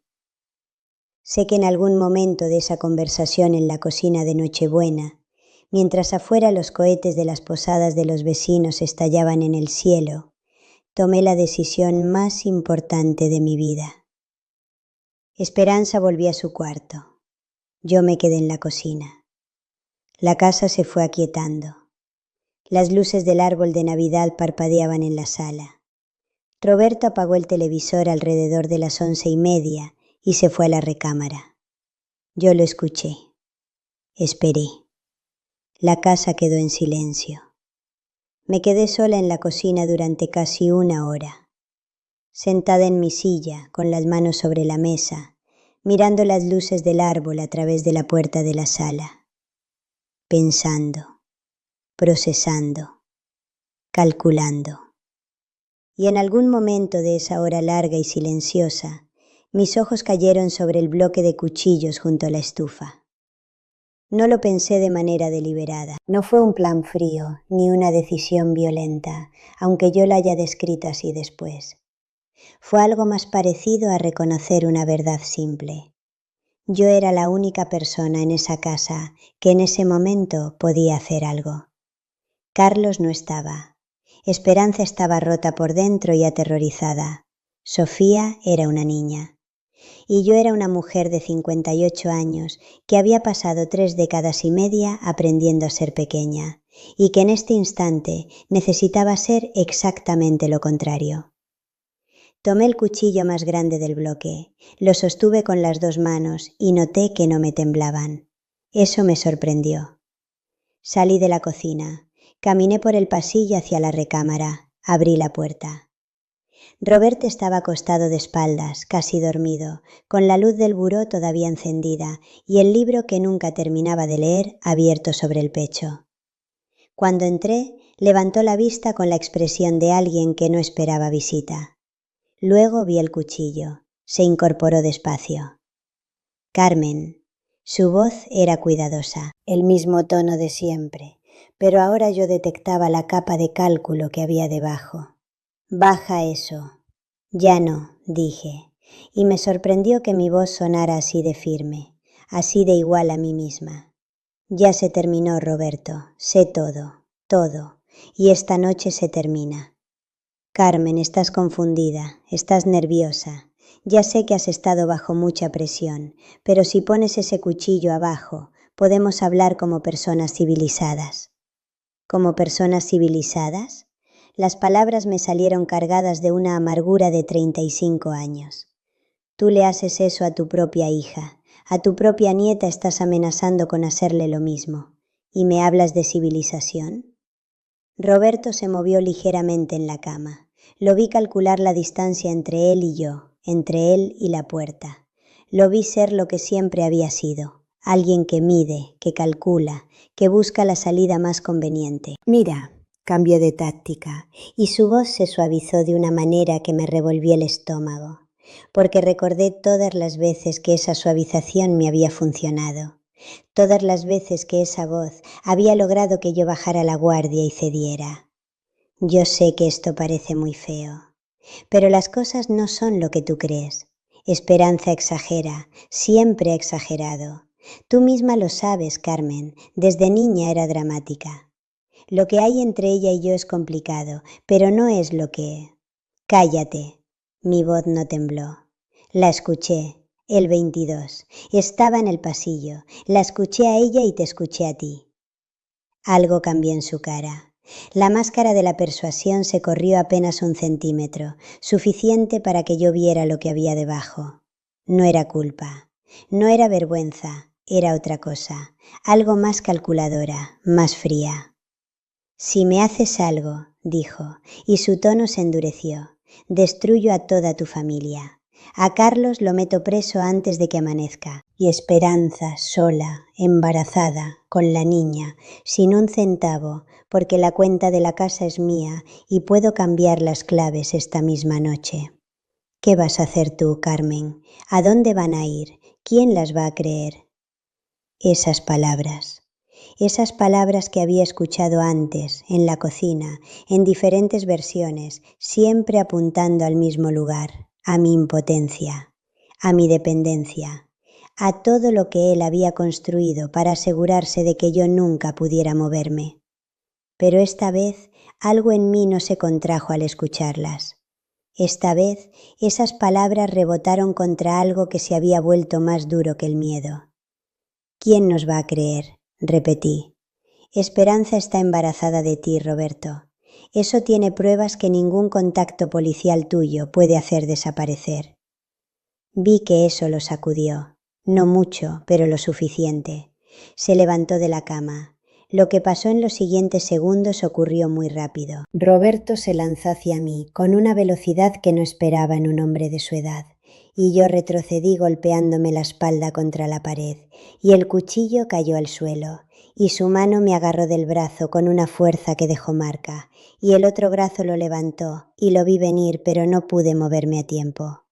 Sé que en algún momento de esa conversación en la cocina de Nochebuena, mientras afuera los cohetes de las posadas de los vecinos estallaban en el cielo, tomé la decisión más importante de mi vida. Esperanza volvió a su cuarto. Yo me quedé en la cocina. La casa se fue aquietando. Las luces del árbol de Navidad parpadeaban en la sala. Roberto apagó el televisor alrededor de las 11:30 y se fue a la recámara. Yo lo escuché. Esperé. La casa quedó en silencio. Me quedé sola en la cocina durante casi 1 hora. Sentada en mi silla, con las manos sobre la mesa, mirando las luces del árbol a través de la puerta de la sala. Pensando, procesando, calculando. Y en algún momento de esa hora larga y silenciosa, mis ojos cayeron sobre el bloque de cuchillos junto a la estufa. No lo pensé de manera deliberada. No fue un plan frío, ni una decisión violenta, aunque yo la haya descrito así después. Fue algo más parecido a reconocer una verdad simple. Yo era la única persona en esa casa que en ese momento podía hacer algo. Carlos no estaba. Esperanza estaba rota por dentro y aterrorizada. Sofía era una niña. Y yo era una mujer de 58 años que había pasado 3 décadas y media aprendiendo a ser pequeña y que en este instante necesitaba ser exactamente lo contrario. Tomé el cuchillo más grande del bloque, lo sostuve con las 2 manos y noté que no me temblaban. Eso me sorprendió. Salí de la cocina, caminé por el pasillo hacia la recámara, abrí la puerta. Roberto estaba acostado de espaldas, casi dormido, con la luz del buró todavía encendida y el libro que nunca terminaba de leer abierto sobre el pecho. Cuando entré, levantó la vista con la expresión de alguien que no esperaba visita. Luego vi el cuchillo. Se incorporó despacio. Carmen. Su voz era cuidadosa, el mismo tono de siempre, pero ahora yo detectaba la capa de cálculo que había debajo. Baja eso. Ya no, dije, y me sorprendió que mi voz sonara así de firme, así de igual a mí misma. Ya se terminó, Roberto, sé todo, todo, y esta noche se termina. Carmen, estás confundida, estás nerviosa. Ya sé que has estado bajo mucha presión, pero si pones ese cuchillo abajo, podemos hablar como personas civilizadas. ¿Como personas civilizadas? Las palabras me salieron cargadas de una amargura de 35 años. Tú le haces eso a tu propia hija, a tu propia nieta estás amenazando con hacerle lo mismo. ¿Y me hablas de civilización? Roberto se movió ligeramente en la cama. Lo vi calcular la distancia entre él y yo, entre él y la puerta. Lo vi ser lo que siempre había sido, alguien que mide, que calcula, que busca la salida más conveniente. Mira, cambió de táctica, y su voz se suavizó de una manera que me revolvió el estómago, porque recordé todas las veces que esa suavización me había funcionado, todas las veces que esa voz había logrado que yo bajara la guardia y cediera. Yo sé que esto parece muy feo, pero las cosas no son lo que tú crees. Esperanza exagera, siempre ha exagerado. Tú misma lo sabes, Carmen, desde niña era dramática. Lo que hay entre ella y yo es complicado, pero no es lo que... Cállate. Mi voz no tembló. La escuché, el 22. Estaba en el pasillo. La escuché a ella y te escuché a ti. Algo cambió en su cara. La máscara de la persuasión se corrió apenas 1 centímetro, suficiente para que yo viera lo que había debajo. No era culpa, no era vergüenza, era otra cosa, algo más calculadora, más fría. «Si me haces algo», dijo, y su tono se endureció, «destruyo a toda tu familia. A Carlos lo meto preso antes de que amanezca. Y Esperanza, sola, embarazada, con la niña, sin 1 centavo, porque la cuenta de la casa es mía y puedo cambiar las claves esta misma noche». «¿Qué vas a hacer tú, Carmen? ¿A dónde van a ir? ¿Quién las va a creer?» Esas palabras que había escuchado antes, en la cocina, en diferentes versiones, siempre apuntando al mismo lugar, a mi impotencia, a mi dependencia, a todo lo que él había construido para asegurarse de que yo nunca pudiera moverme. Pero esta vez algo en mí no se contrajo al escucharlas. Esta vez esas palabras rebotaron contra algo que se había vuelto más duro que el miedo. «¿Quién nos va a creer?», repetí. «Esperanza está embarazada de ti, Roberto. Eso tiene pruebas que ningún contacto policial tuyo puede hacer desaparecer». Vi que eso lo sacudió. No mucho, pero lo suficiente. Se levantó de la cama. Lo que pasó en los siguientes segundos ocurrió muy rápido. Roberto se lanzó hacia mí con una velocidad que no esperaba en un hombre de su edad, y yo retrocedí golpeándome la espalda contra la pared, y el cuchillo cayó al suelo, y su mano me agarró del brazo con una fuerza que dejó marca, y el otro brazo lo levantó, y lo vi venir, pero no pude moverme a tiempo.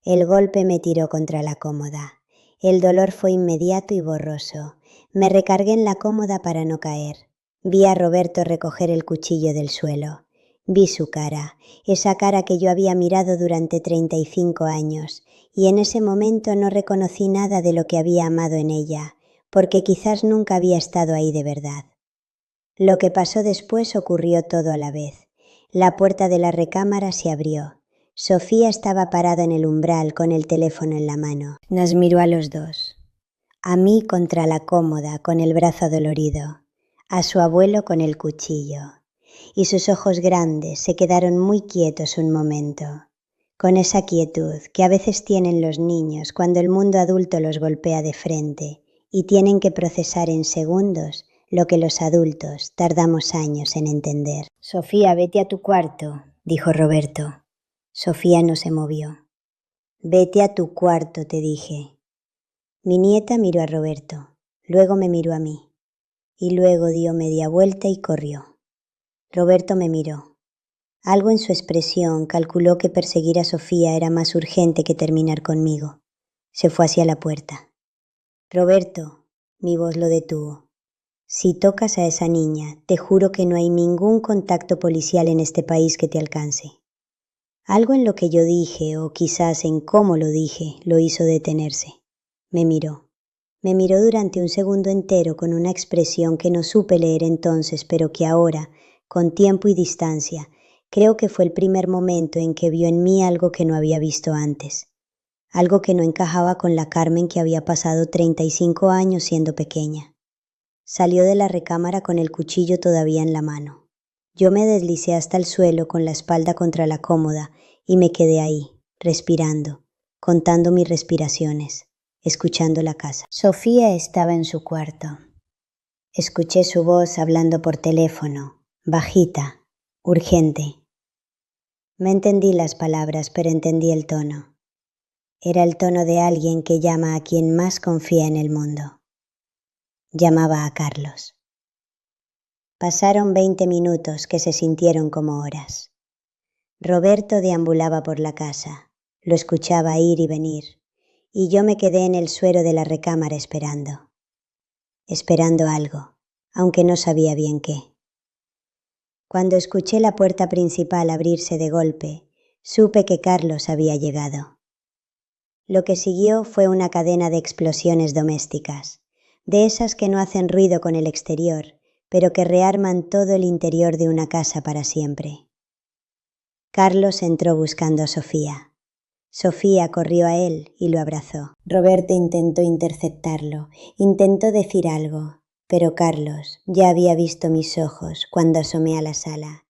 El golpe me tiró contra la cómoda. El dolor fue inmediato y borroso. Me recargué en la cómoda para no caer. Vi a Roberto recoger el cuchillo del suelo. Vi su cara, esa cara que yo había mirado durante 35 años, y en ese momento no reconocí nada de lo que había amado en ella, porque quizás nunca había estado ahí de verdad. Lo que pasó después ocurrió todo a la vez. La puerta de la recámara se abrió. Sofía estaba parada en el umbral con el teléfono en la mano. Nos miró a los dos. A mí contra la cómoda con el brazo dolorido, a su abuelo con el cuchillo, y sus ojos grandes se quedaron muy quietos un momento, con esa quietud que a veces tienen los niños cuando el mundo adulto los golpea de frente y tienen que procesar en segundos lo que los adultos tardamos años en entender. «Sofía, vete a tu cuarto», dijo Roberto. Sofía no se movió. «Vete a tu cuarto», te dije. Mi nieta miró a Roberto, luego me miró a mí, y luego dio media vuelta y corrió. Roberto me miró. Algo en su expresión calculó que perseguir a Sofía era más urgente que terminar conmigo. Se fue hacia la puerta. «Roberto», mi voz lo detuvo. «Si tocas a esa niña, te juro que no hay ningún contacto policial en este país que te alcance». Algo en lo que yo dije, o quizás en cómo lo dije, lo hizo detenerse. Me miró. Me miró durante un segundo entero con una expresión que no supe leer entonces, pero que ahora, con tiempo y distancia, creo que fue el primer momento en que vio en mí algo que no había visto antes. Algo que no encajaba con la Carmen que había pasado 35 años siendo pequeña. Salió de la recámara con el cuchillo todavía en la mano. Yo me deslicé hasta el suelo con la espalda contra la cómoda y me quedé ahí, respirando, contando mis respiraciones, escuchando la casa. Sofía estaba en su cuarto. Escuché su voz hablando por teléfono, bajita, urgente. No entendí las palabras, pero entendí el tono. Era el tono de alguien que llama a quien más confía en el mundo. Llamaba a Carlos. Pasaron 20 minutos que se sintieron como horas. Roberto deambulaba por la casa, lo escuchaba ir y venir, y yo me quedé en el suelo de la recámara esperando algo, aunque no sabía bien qué. Cuando escuché la puerta principal abrirse de golpe, supe que Carlos había llegado. Lo que siguió fue una cadena de explosiones domésticas, de esas que no hacen ruido con el exterior, pero que rearman todo el interior de una casa para siempre. Carlos entró buscando a Sofía. Sofía corrió a él y lo abrazó. Roberto intentó interceptarlo, intentó decir algo, Pero Carlos ya había visto mis ojos cuando asomé a la sala.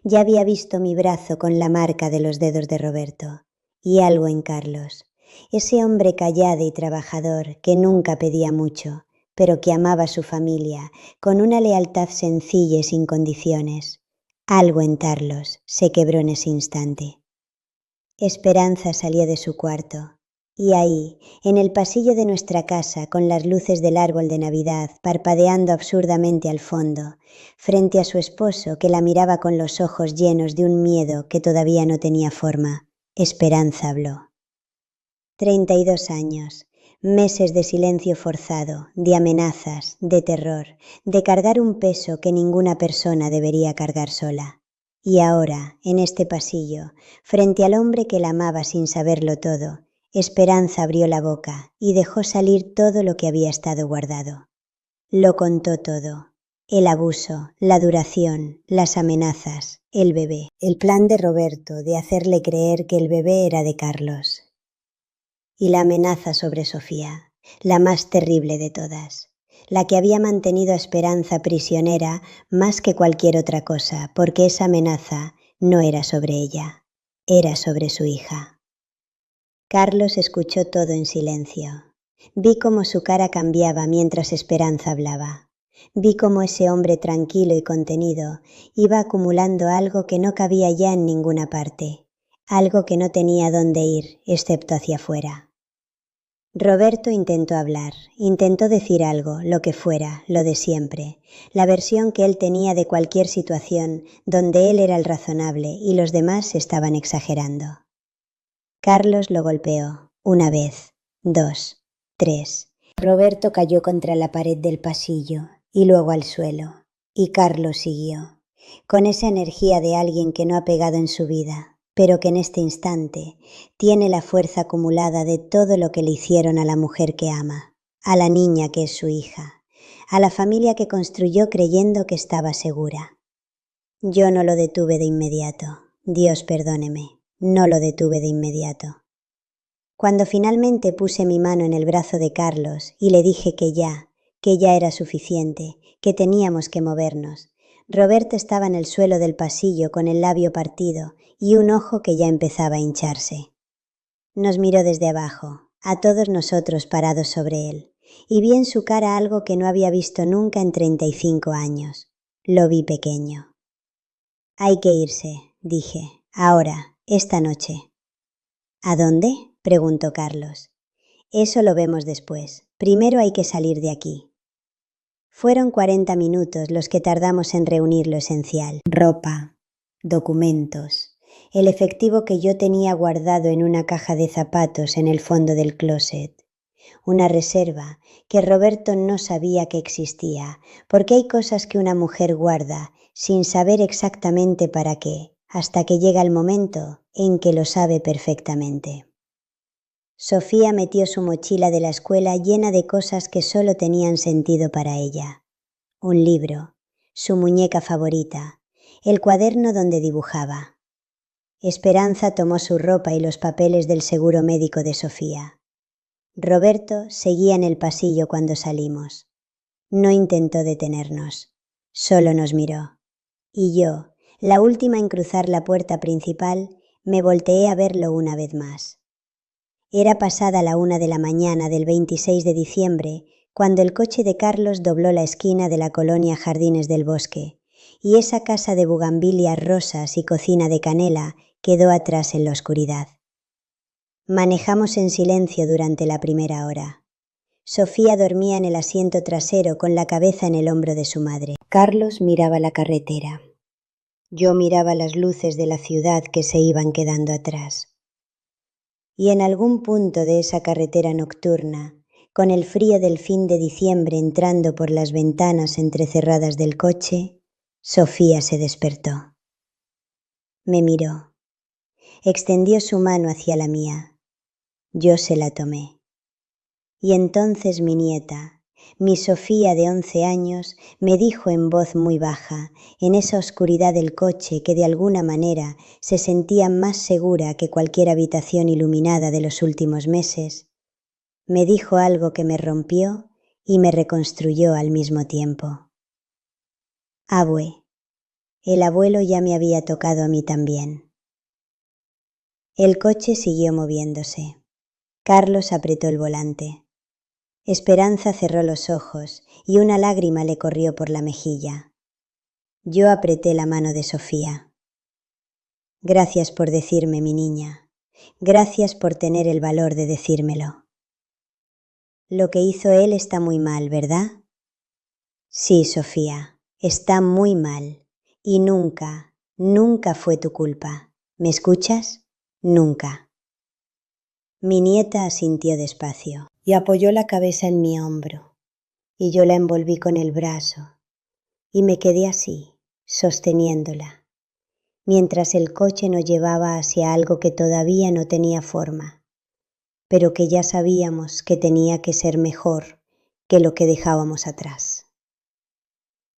Ya había visto mi brazo con la marca de los dedos de Roberto. Y algo en Carlos. Ese hombre callado y trabajador que nunca pedía mucho, pero que amaba a su familia con una lealtad sencilla y sin condiciones. Algo en Carlos se quebró en ese instante. Esperanza salió de su cuarto. Y ahí, en el pasillo de nuestra casa, con las luces del árbol de Navidad parpadeando absurdamente al fondo, frente a su esposo que la miraba con los ojos llenos de un miedo que todavía no tenía forma, Esperanza habló. 32 años, meses de silencio forzado, de amenazas, de terror, de cargar un peso que ninguna persona debería cargar sola. Y ahora, en este pasillo, frente al hombre que la amaba sin saberlo todo, Esperanza abrió la boca y dejó salir todo lo que había estado guardado. Lo contó todo. El abuso, la duración, las amenazas, el bebé, el plan de Roberto de hacerle creer que el bebé era de Carlos. Y la amenaza sobre Sofía, la más terrible de todas, la que había mantenido a Esperanza prisionera más que cualquier otra cosa, porque esa amenaza no era sobre ella, era sobre su hija. Carlos escuchó todo en silencio. Vi cómo su cara cambiaba mientras Esperanza hablaba. Vi cómo ese hombre tranquilo y contenido iba acumulando algo que no cabía ya en ninguna parte, algo que no tenía dónde ir, excepto hacia afuera. Roberto intentó hablar, intentó decir algo, lo que fuera, lo de siempre, la versión que él tenía de cualquier situación donde él era el razonable y los demás estaban exagerando. Carlos lo golpeó, una vez, 2, 3. Roberto cayó contra la pared del pasillo y luego al suelo, y Carlos siguió, con esa energía de alguien que no ha pegado en su vida, pero que en este instante tiene la fuerza acumulada de todo lo que le hicieron a la mujer que ama, a la niña que es su hija, a la familia que construyó creyendo que estaba segura. Yo no lo detuve de inmediato, Dios perdóneme. No lo detuve de inmediato. Cuando finalmente puse mi mano en el brazo de Carlos y le dije que ya era suficiente, que teníamos que movernos, Roberto estaba en el suelo del pasillo con el labio partido y un ojo que ya empezaba a hincharse. Nos miró desde abajo, a todos nosotros parados sobre él, y vi en su cara algo que no había visto nunca en 35 años. Lo vi pequeño. Hay que irse, dije, ahora. Esta noche. ¿A dónde? Preguntó Carlos. Eso lo vemos después. Primero hay que salir de aquí. Fueron 40 minutos los que tardamos en reunir lo esencial. Ropa, documentos, el efectivo que yo tenía guardado en una caja de zapatos en el fondo del closet. Una reserva que Roberto no sabía que existía, porque hay cosas que una mujer guarda sin saber exactamente para qué, hasta que llega el momento en que lo sabe perfectamente. Sofía metió su mochila de la escuela llena de cosas que solo tenían sentido para ella. Un libro, su muñeca favorita, el cuaderno donde dibujaba. Esperanza tomó su ropa y los papeles del seguro médico de Sofía. Roberto seguía en el pasillo cuando salimos. No intentó detenernos, solo nos miró. Y yo, la última en cruzar la puerta principal, me volteé a verlo una vez más. Era pasada la 1 de la mañana del 26 de diciembre cuando el coche de Carlos dobló la esquina de la colonia Jardines del Bosque y esa casa de bugambilias rosas y cocina de canela quedó atrás en la oscuridad. Manejamos en silencio durante la primera hora. Sofía dormía en el asiento trasero con la cabeza en el hombro de su madre. Carlos miraba la carretera. Yo miraba las luces de la ciudad que se iban quedando atrás. Y en algún punto de esa carretera nocturna, con el frío del fin de diciembre entrando por las ventanas entrecerradas del coche, Sofía se despertó. Me miró. Extendió su mano hacia la mía. Yo se la tomé. Y entonces mi nieta, mi Sofía de 11 años, me dijo en voz muy baja, en esa oscuridad del coche que de alguna manera se sentía más segura que cualquier habitación iluminada de los últimos meses, me dijo algo que me rompió y me reconstruyó al mismo tiempo. Abue, el abuelo ya me había tocado a mí también. El coche siguió moviéndose. Carlos apretó el volante. Esperanza cerró los ojos y una lágrima le corrió por la mejilla. Yo apreté la mano de Sofía. Gracias por decirme, mi niña. Gracias por tener el valor de decírmelo. Lo que hizo él está muy mal, ¿verdad? Sí, Sofía, está muy mal. Y nunca, nunca fue tu culpa. ¿Me escuchas? Nunca. Mi nieta asintió despacio y apoyó la cabeza en mi hombro, y yo la envolví con el brazo, y me quedé así, sosteniéndola, mientras el coche nos llevaba hacia algo que todavía no tenía forma, pero que ya sabíamos que tenía que ser mejor que lo que dejábamos atrás.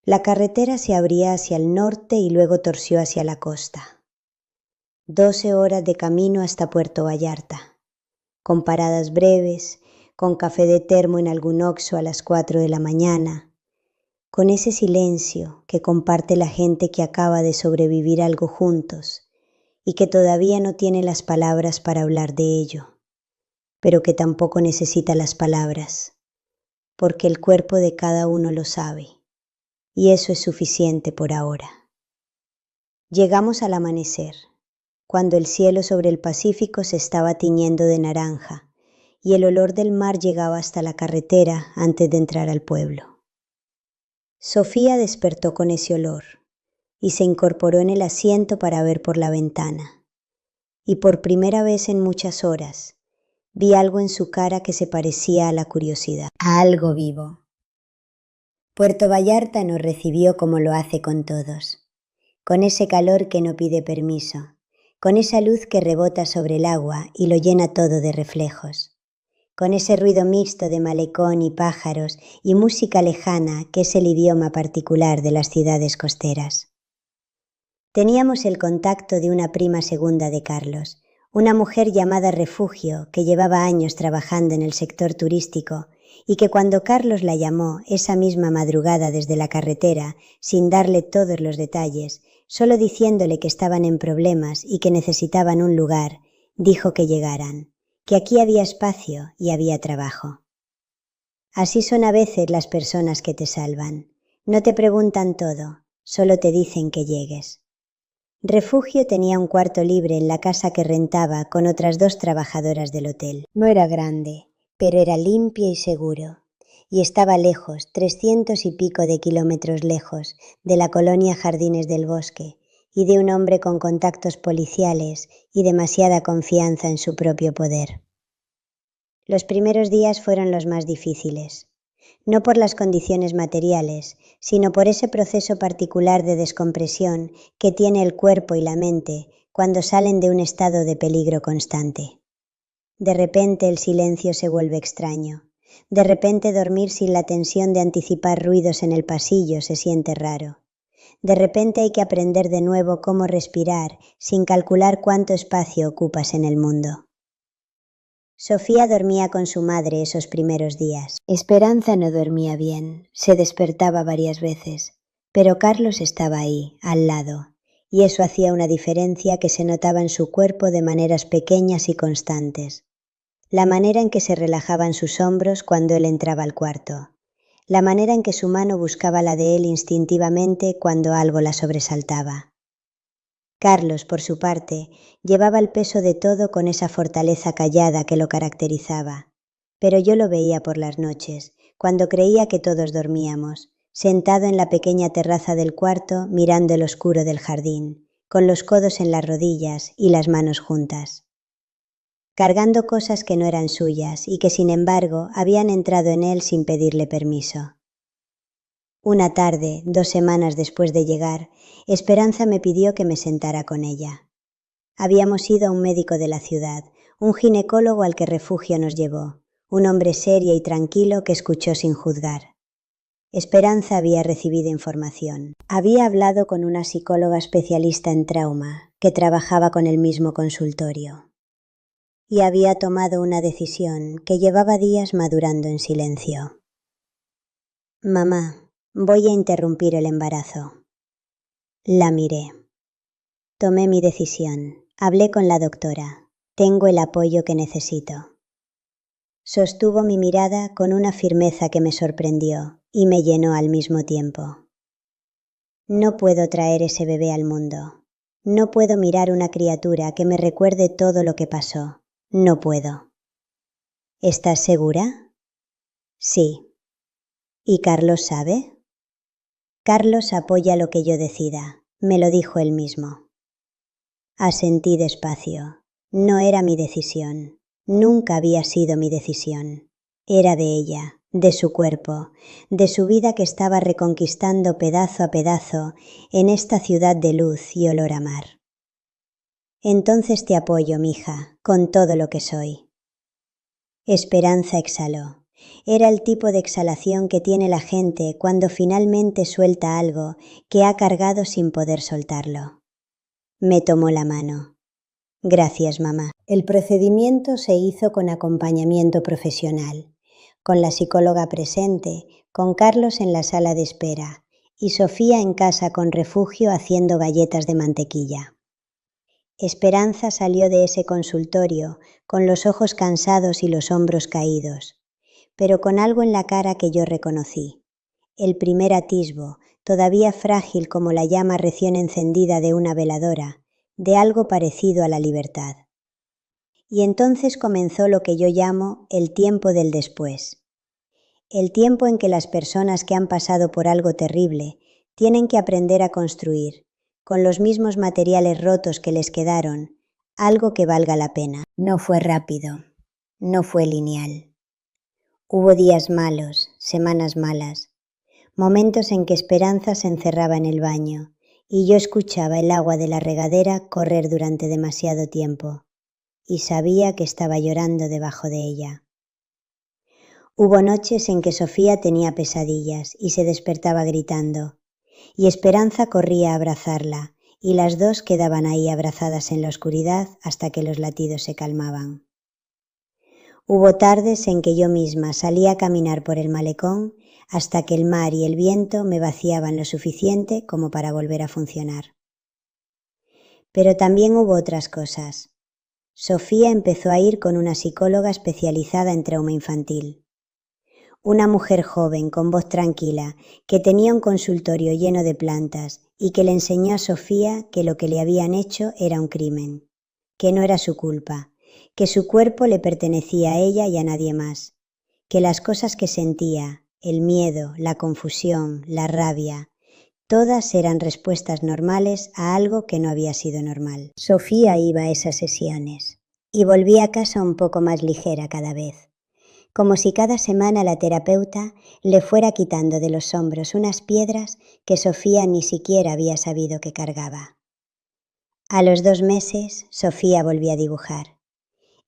La carretera se abría hacia el norte y luego torció hacia la costa. 12 horas de camino hasta Puerto Vallarta, con paradas breves, con café de termo en algún Oxxo a las 4 de la mañana, con ese silencio que comparte la gente que acaba de sobrevivir algo juntos y que todavía no tiene las palabras para hablar de ello, pero que tampoco necesita las palabras, porque el cuerpo de cada uno lo sabe, y eso es suficiente por ahora. Llegamos al amanecer, cuando el cielo sobre el Pacífico se estaba tiñendo de naranja y el olor del mar llegaba hasta la carretera antes de entrar al pueblo. Sofía despertó con ese olor y se incorporó en el asiento para ver por la ventana. Y por primera vez en muchas horas vi algo en su cara que se parecía a la curiosidad, a algo vivo. Puerto Vallarta nos recibió como lo hace con todos, con ese calor que no pide permiso, con esa luz que rebota sobre el agua y lo llena todo de reflejos, con ese ruido mixto de malecón y pájaros y música lejana que es el idioma particular de las ciudades costeras. Teníamos el contacto de una prima segunda de Carlos, una mujer llamada Refugio que llevaba años trabajando en el sector turístico y que cuando Carlos la llamó esa misma madrugada desde la carretera, sin darle todos los detalles, solo diciéndole que estaban en problemas y que necesitaban un lugar, dijo que llegaran, que aquí había espacio y había trabajo. Así son a veces las personas que te salvan. No te preguntan todo, solo te dicen que llegues. Refugio tenía un cuarto libre en la casa que rentaba con otras 2 trabajadoras del hotel. No era grande, pero era limpio y seguro, y estaba lejos, 300 y pico de kilómetros lejos, de la colonia Jardines del Bosque, y de un hombre con contactos policiales y demasiada confianza en su propio poder. Los primeros días fueron los más difíciles, no por las condiciones materiales, sino por ese proceso particular de descompresión que tiene el cuerpo y la mente cuando salen de un estado de peligro constante. De repente el silencio se vuelve extraño. De repente dormir sin la tensión de anticipar ruidos en el pasillo se siente raro. De repente hay que aprender de nuevo cómo respirar sin calcular cuánto espacio ocupas en el mundo. Sofía dormía con su madre esos primeros días. Esperanza no dormía bien, se despertaba varias veces, pero Carlos estaba ahí, al lado, y eso hacía una diferencia que se notaba en su cuerpo de maneras pequeñas y constantes. La manera en que se relajaban sus hombros cuando él entraba al cuarto, la manera en que su mano buscaba la de él instintivamente cuando algo la sobresaltaba. Carlos, por su parte, llevaba el peso de todo con esa fortaleza callada que lo caracterizaba, pero yo lo veía por las noches, cuando creía que todos dormíamos, sentado en la pequeña terraza del cuarto mirando el oscuro del jardín, con los codos en las rodillas y las manos juntas, cargando cosas que no eran suyas y que sin embargo habían entrado en él sin pedirle permiso. Una tarde, 2 semanas después de llegar, Esperanza me pidió que me sentara con ella. Habíamos ido a un médico de la ciudad, un ginecólogo al que Refugio nos llevó, un hombre serio y tranquilo que escuchó sin juzgar. Esperanza había recibido información. Había hablado con una psicóloga especialista en trauma que trabajaba con el mismo consultorio. Y había tomado una decisión que llevaba días madurando en silencio. Mamá, voy a interrumpir el embarazo. La miré. Tomé mi decisión. Hablé con la doctora. Tengo el apoyo que necesito. Sostuvo mi mirada con una firmeza que me sorprendió y me llenó al mismo tiempo. No puedo traer ese bebé al mundo. No puedo mirar una criatura que me recuerde todo lo que pasó. No puedo. ¿Estás segura? Sí. ¿Y Carlos sabe? Carlos apoya lo que yo decida. Me lo dijo él mismo. Asentí despacio. No era mi decisión. Nunca había sido mi decisión. Era de ella, de su cuerpo, de su vida que estaba reconquistando pedazo a pedazo en esta ciudad de luz y olor a mar. Entonces te apoyo, mija, con todo lo que soy. Esperanza exhaló. Era el tipo de exhalación que tiene la gente cuando finalmente suelta algo que ha cargado sin poder soltarlo. Me tomó la mano. Gracias, mamá. El procedimiento se hizo con acompañamiento profesional, con la psicóloga presente, con Carlos en la sala de espera y Sofía en casa con refugio haciendo galletas de mantequilla. Esperanza salió de ese consultorio con los ojos cansados y los hombros caídos, pero con algo en la cara que yo reconocí. El primer atisbo, todavía frágil como la llama recién encendida de una veladora, de algo parecido a la libertad. Y entonces comenzó lo que yo llamo el tiempo del después. El tiempo en que las personas que han pasado por algo terrible tienen que aprender a construir, con los mismos materiales rotos que les quedaron, algo que valga la pena. No fue rápido, no fue lineal. Hubo días malos, semanas malas, momentos en que Esperanza se encerraba en el baño y yo escuchaba el agua de la regadera correr durante demasiado tiempo y sabía que estaba llorando debajo de ella. Hubo noches en que Sofía tenía pesadillas y se despertaba gritando, y Esperanza corría a abrazarla, y las dos quedaban ahí abrazadas en la oscuridad hasta que los latidos se calmaban. Hubo tardes en que yo misma salía a caminar por el malecón hasta que el mar y el viento me vaciaban lo suficiente como para volver a funcionar. Pero también hubo otras cosas. Sofía empezó a ir con una psicóloga especializada en trauma infantil. Una mujer joven con voz tranquila que tenía un consultorio lleno de plantas y que le enseñó a Sofía que lo que le habían hecho era un crimen, que no era su culpa, que su cuerpo le pertenecía a ella y a nadie más, que las cosas que sentía, el miedo, la confusión, la rabia, todas eran respuestas normales a algo que no había sido normal. Sofía iba a esas sesiones y volvía a casa un poco más ligera cada vez, como si cada semana la terapeuta le fuera quitando de los hombros unas piedras que Sofía ni siquiera había sabido que cargaba. A los 2 meses, Sofía volvió a dibujar.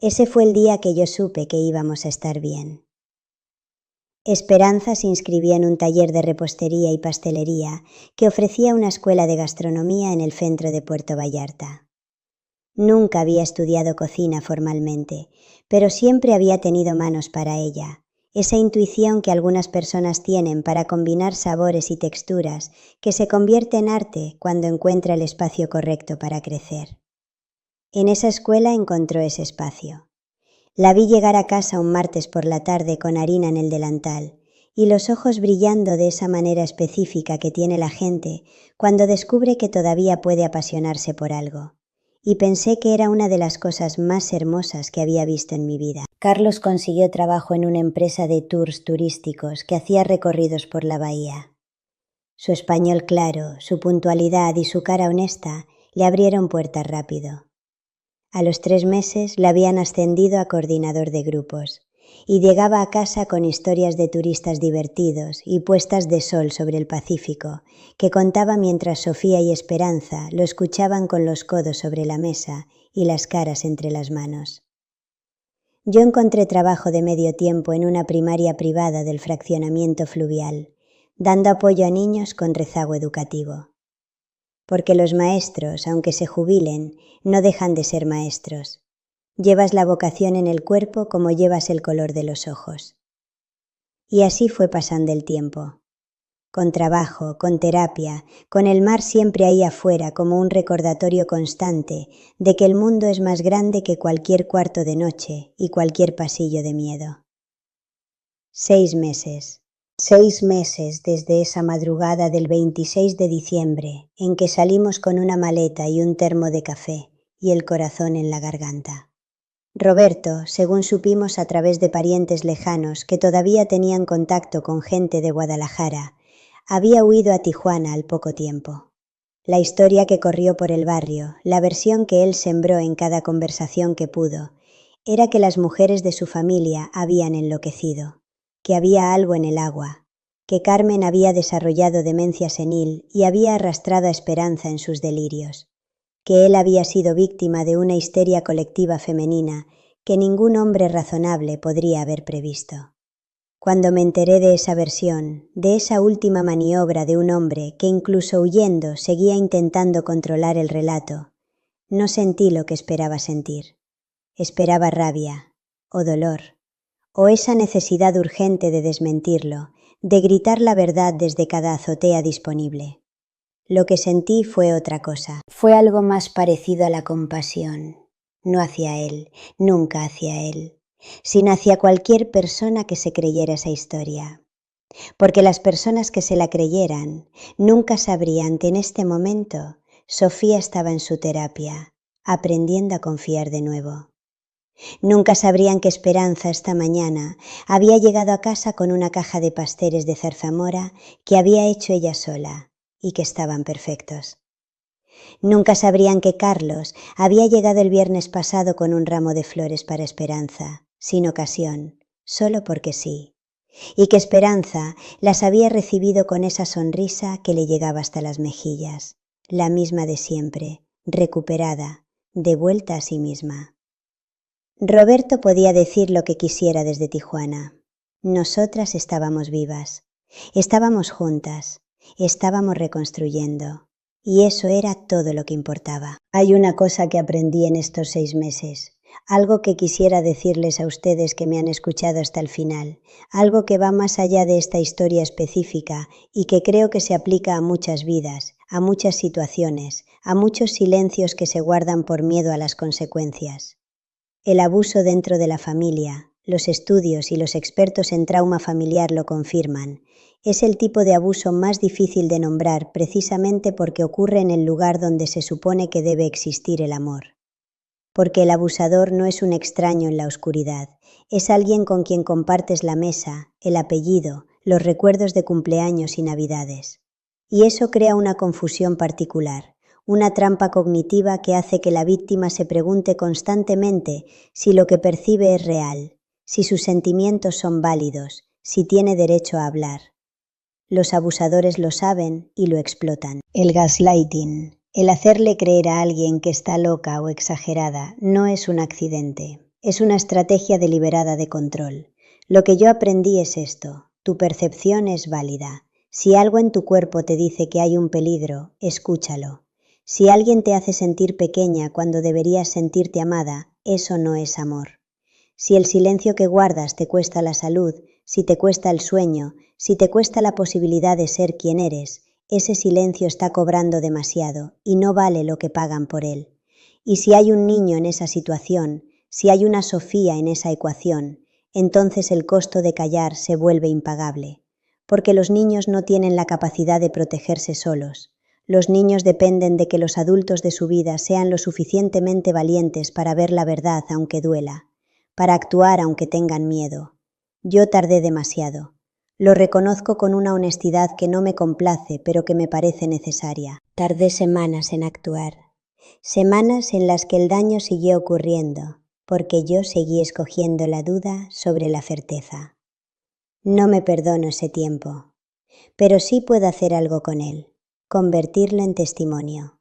Ese fue el día que yo supe que íbamos a estar bien. Esperanza se inscribía en un taller de repostería y pastelería que ofrecía una escuela de gastronomía en el centro de Puerto Vallarta. Nunca había estudiado cocina formalmente, pero siempre había tenido manos para ella, esa intuición que algunas personas tienen para combinar sabores y texturas que se convierte en arte cuando encuentra el espacio correcto para crecer. En esa escuela encontró ese espacio. La vi llegar a casa un martes por la tarde con harina en el delantal y los ojos brillando de esa manera específica que tiene la gente cuando descubre que todavía puede apasionarse por algo. Y pensé que era una de las cosas más hermosas que había visto en mi vida. Carlos consiguió trabajo en una empresa de tours turísticos que hacía recorridos por la bahía. Su español claro, su puntualidad y su cara honesta le abrieron puertas rápido. A los 3 meses la habían ascendido a coordinador de grupos y llegaba a casa con historias de turistas divertidos y puestas de sol sobre el Pacífico, que contaba mientras Sofía y Esperanza lo escuchaban con los codos sobre la mesa y las caras entre las manos. Yo encontré trabajo de medio tiempo en una primaria privada del fraccionamiento fluvial, dando apoyo a niños con rezago educativo. Porque los maestros, aunque se jubilen, no dejan de ser maestros. Llevas la vocación en el cuerpo como llevas el color de los ojos. Y así fue pasando el tiempo. con trabajo, con terapia, con el mar siempre ahí afuera como un recordatorio constante de que el mundo es más grande que cualquier cuarto de noche y cualquier pasillo de miedo. 6 meses. 6 meses desde esa madrugada del 26 de diciembre en que salimos con una maleta y un termo de café y el corazón en la garganta. Roberto, según supimos a través de parientes lejanos que todavía tenían contacto con gente de Guadalajara, había huido a Tijuana al poco tiempo. La historia que corrió por el barrio, la versión que él sembró en cada conversación que pudo, era que las mujeres de su familia habían enloquecido, que había algo en el agua, que Carmen había desarrollado demencia senil y había arrastrado a Esperanza en sus delirios, que él había sido víctima de una histeria colectiva femenina que ningún hombre razonable podría haber previsto. Cuando me enteré de esa versión, de esa última maniobra de un hombre que incluso huyendo seguía intentando controlar el relato, no sentí lo que esperaba sentir. Esperaba rabia, o dolor, o esa necesidad urgente de desmentirlo, de gritar la verdad desde cada azotea disponible. Lo que sentí fue otra cosa. Fue algo más parecido a la compasión, no hacia él, nunca hacia él, sino hacia cualquier persona que se creyera esa historia. Porque las personas que se la creyeran nunca sabrían que en este momento Sofía estaba en su terapia, aprendiendo a confiar de nuevo. Nunca sabrían que Esperanza esta mañana había llegado a casa con una caja de pasteles de zarzamora que había hecho ella sola y que estaban perfectos. Nunca sabrían que Carlos había llegado el viernes pasado con un ramo de flores para Esperanza, sin ocasión, solo porque sí, y que Esperanza las había recibido con esa sonrisa que le llegaba hasta las mejillas, la misma de siempre, recuperada, de vuelta a sí misma. Roberto podía decir lo que quisiera desde Tijuana. Nosotras estábamos vivas, estábamos juntas, estábamos reconstruyendo, y eso era todo lo que importaba. Hay una cosa que aprendí en estos 6 meses, algo que quisiera decirles a ustedes que me han escuchado hasta el final, algo que va más allá de esta historia específica y que creo que se aplica a muchas vidas, a muchas situaciones, a muchos silencios que se guardan por miedo a las consecuencias. El abuso dentro de la familia, los estudios y los expertos en trauma familiar lo confirman. Es el tipo de abuso más difícil de nombrar precisamente porque ocurre en el lugar donde se supone que debe existir el amor. Porque el abusador no es un extraño en la oscuridad, es alguien con quien compartes la mesa, el apellido, los recuerdos de cumpleaños y navidades. Y eso crea una confusión particular, una trampa cognitiva que hace que la víctima se pregunte constantemente si lo que percibe es real, si sus sentimientos son válidos, si tiene derecho a hablar. Los abusadores lo saben y lo explotan. El gaslighting, el hacerle creer a alguien que está loca o exagerada, no es un accidente, es una estrategia deliberada de control. Lo que yo aprendí es esto: tu percepción es válida. Si algo en tu cuerpo te dice que hay un peligro, escúchalo. Si alguien te hace sentir pequeña cuando deberías sentirte amada, eso no es amor. Si el silencio que guardas te cuesta la salud, si te cuesta el sueño, si te cuesta la posibilidad de ser quien eres, ese silencio está cobrando demasiado y no vale lo que pagan por él. Y si hay un niño en esa situación, si hay una Sofía en esa ecuación, entonces el costo de callar se vuelve impagable, porque los niños no tienen la capacidad de protegerse solos. Los niños dependen de que los adultos de su vida sean lo suficientemente valientes para ver la verdad aunque duela, para actuar aunque tengan miedo. Yo tardé demasiado. Lo reconozco con una honestidad que no me complace, pero que me parece necesaria. Tardé semanas en actuar. Semanas en las que el daño siguió ocurriendo, porque yo seguí escogiendo la duda sobre la certeza. No me perdono ese tiempo, pero sí puedo hacer algo con él. Convertirlo en testimonio.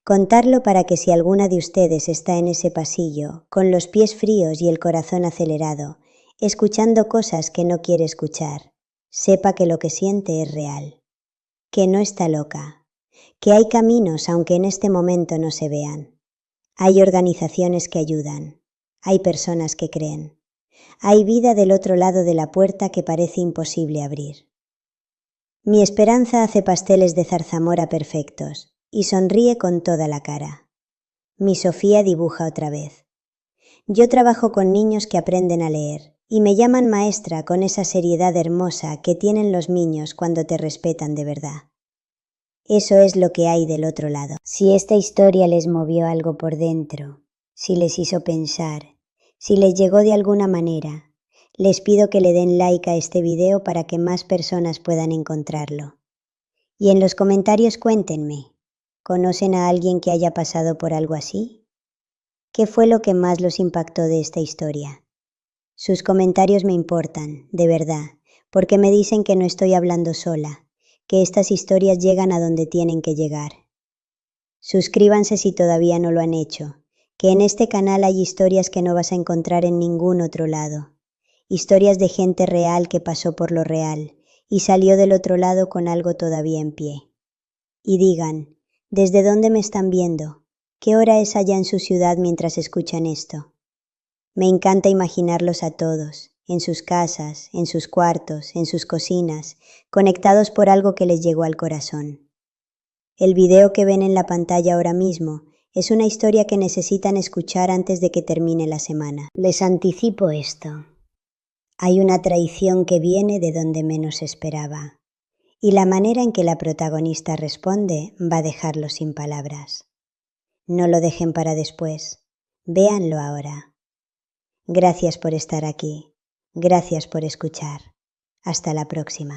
Contarlo para que si alguna de ustedes está en ese pasillo, con los pies fríos y el corazón acelerado, escuchando cosas que no quiere escuchar, sepa que lo que siente es real, que no está loca, que hay caminos aunque en este momento no se vean. Hay organizaciones que ayudan, hay personas que creen, hay vida del otro lado de la puerta que parece imposible abrir. Mi esperanza hace pasteles de zarzamora perfectos y sonríe con toda la cara. Mi Sofía dibuja otra vez. Yo trabajo con niños que aprenden a leer y me llaman maestra con esa seriedad hermosa que tienen los niños cuando te respetan de verdad. Eso es lo que hay del otro lado. Si esta historia les movió algo por dentro, si les hizo pensar, si les llegó de alguna manera, les pido que le den like a este video para que más personas puedan encontrarlo. Y en los comentarios cuéntenme, ¿conocen a alguien que haya pasado por algo así? ¿Qué fue lo que más los impactó de esta historia? Sus comentarios me importan, de verdad, porque me dicen que no estoy hablando sola, que estas historias llegan a donde tienen que llegar. Suscríbanse si todavía no lo han hecho, que en este canal hay historias que no vas a encontrar en ningún otro lado. Historias de gente real que pasó por lo real y salió del otro lado con algo todavía en pie. Y digan, ¿desde dónde me están viendo? ¿Qué hora es allá en su ciudad mientras escuchan esto? Me encanta imaginarlos a todos, en sus casas, en sus cuartos, en sus cocinas, conectados por algo que les llegó al corazón. El video que ven en la pantalla ahora mismo es una historia que necesitan escuchar antes de que termine la semana. Les anticipo esto. Hay una traición que viene de donde menos esperaba, y la manera en que la protagonista responde va a dejarlo sin palabras. No lo dejen para después, véanlo ahora. Gracias por estar aquí, gracias por escuchar. Hasta la próxima.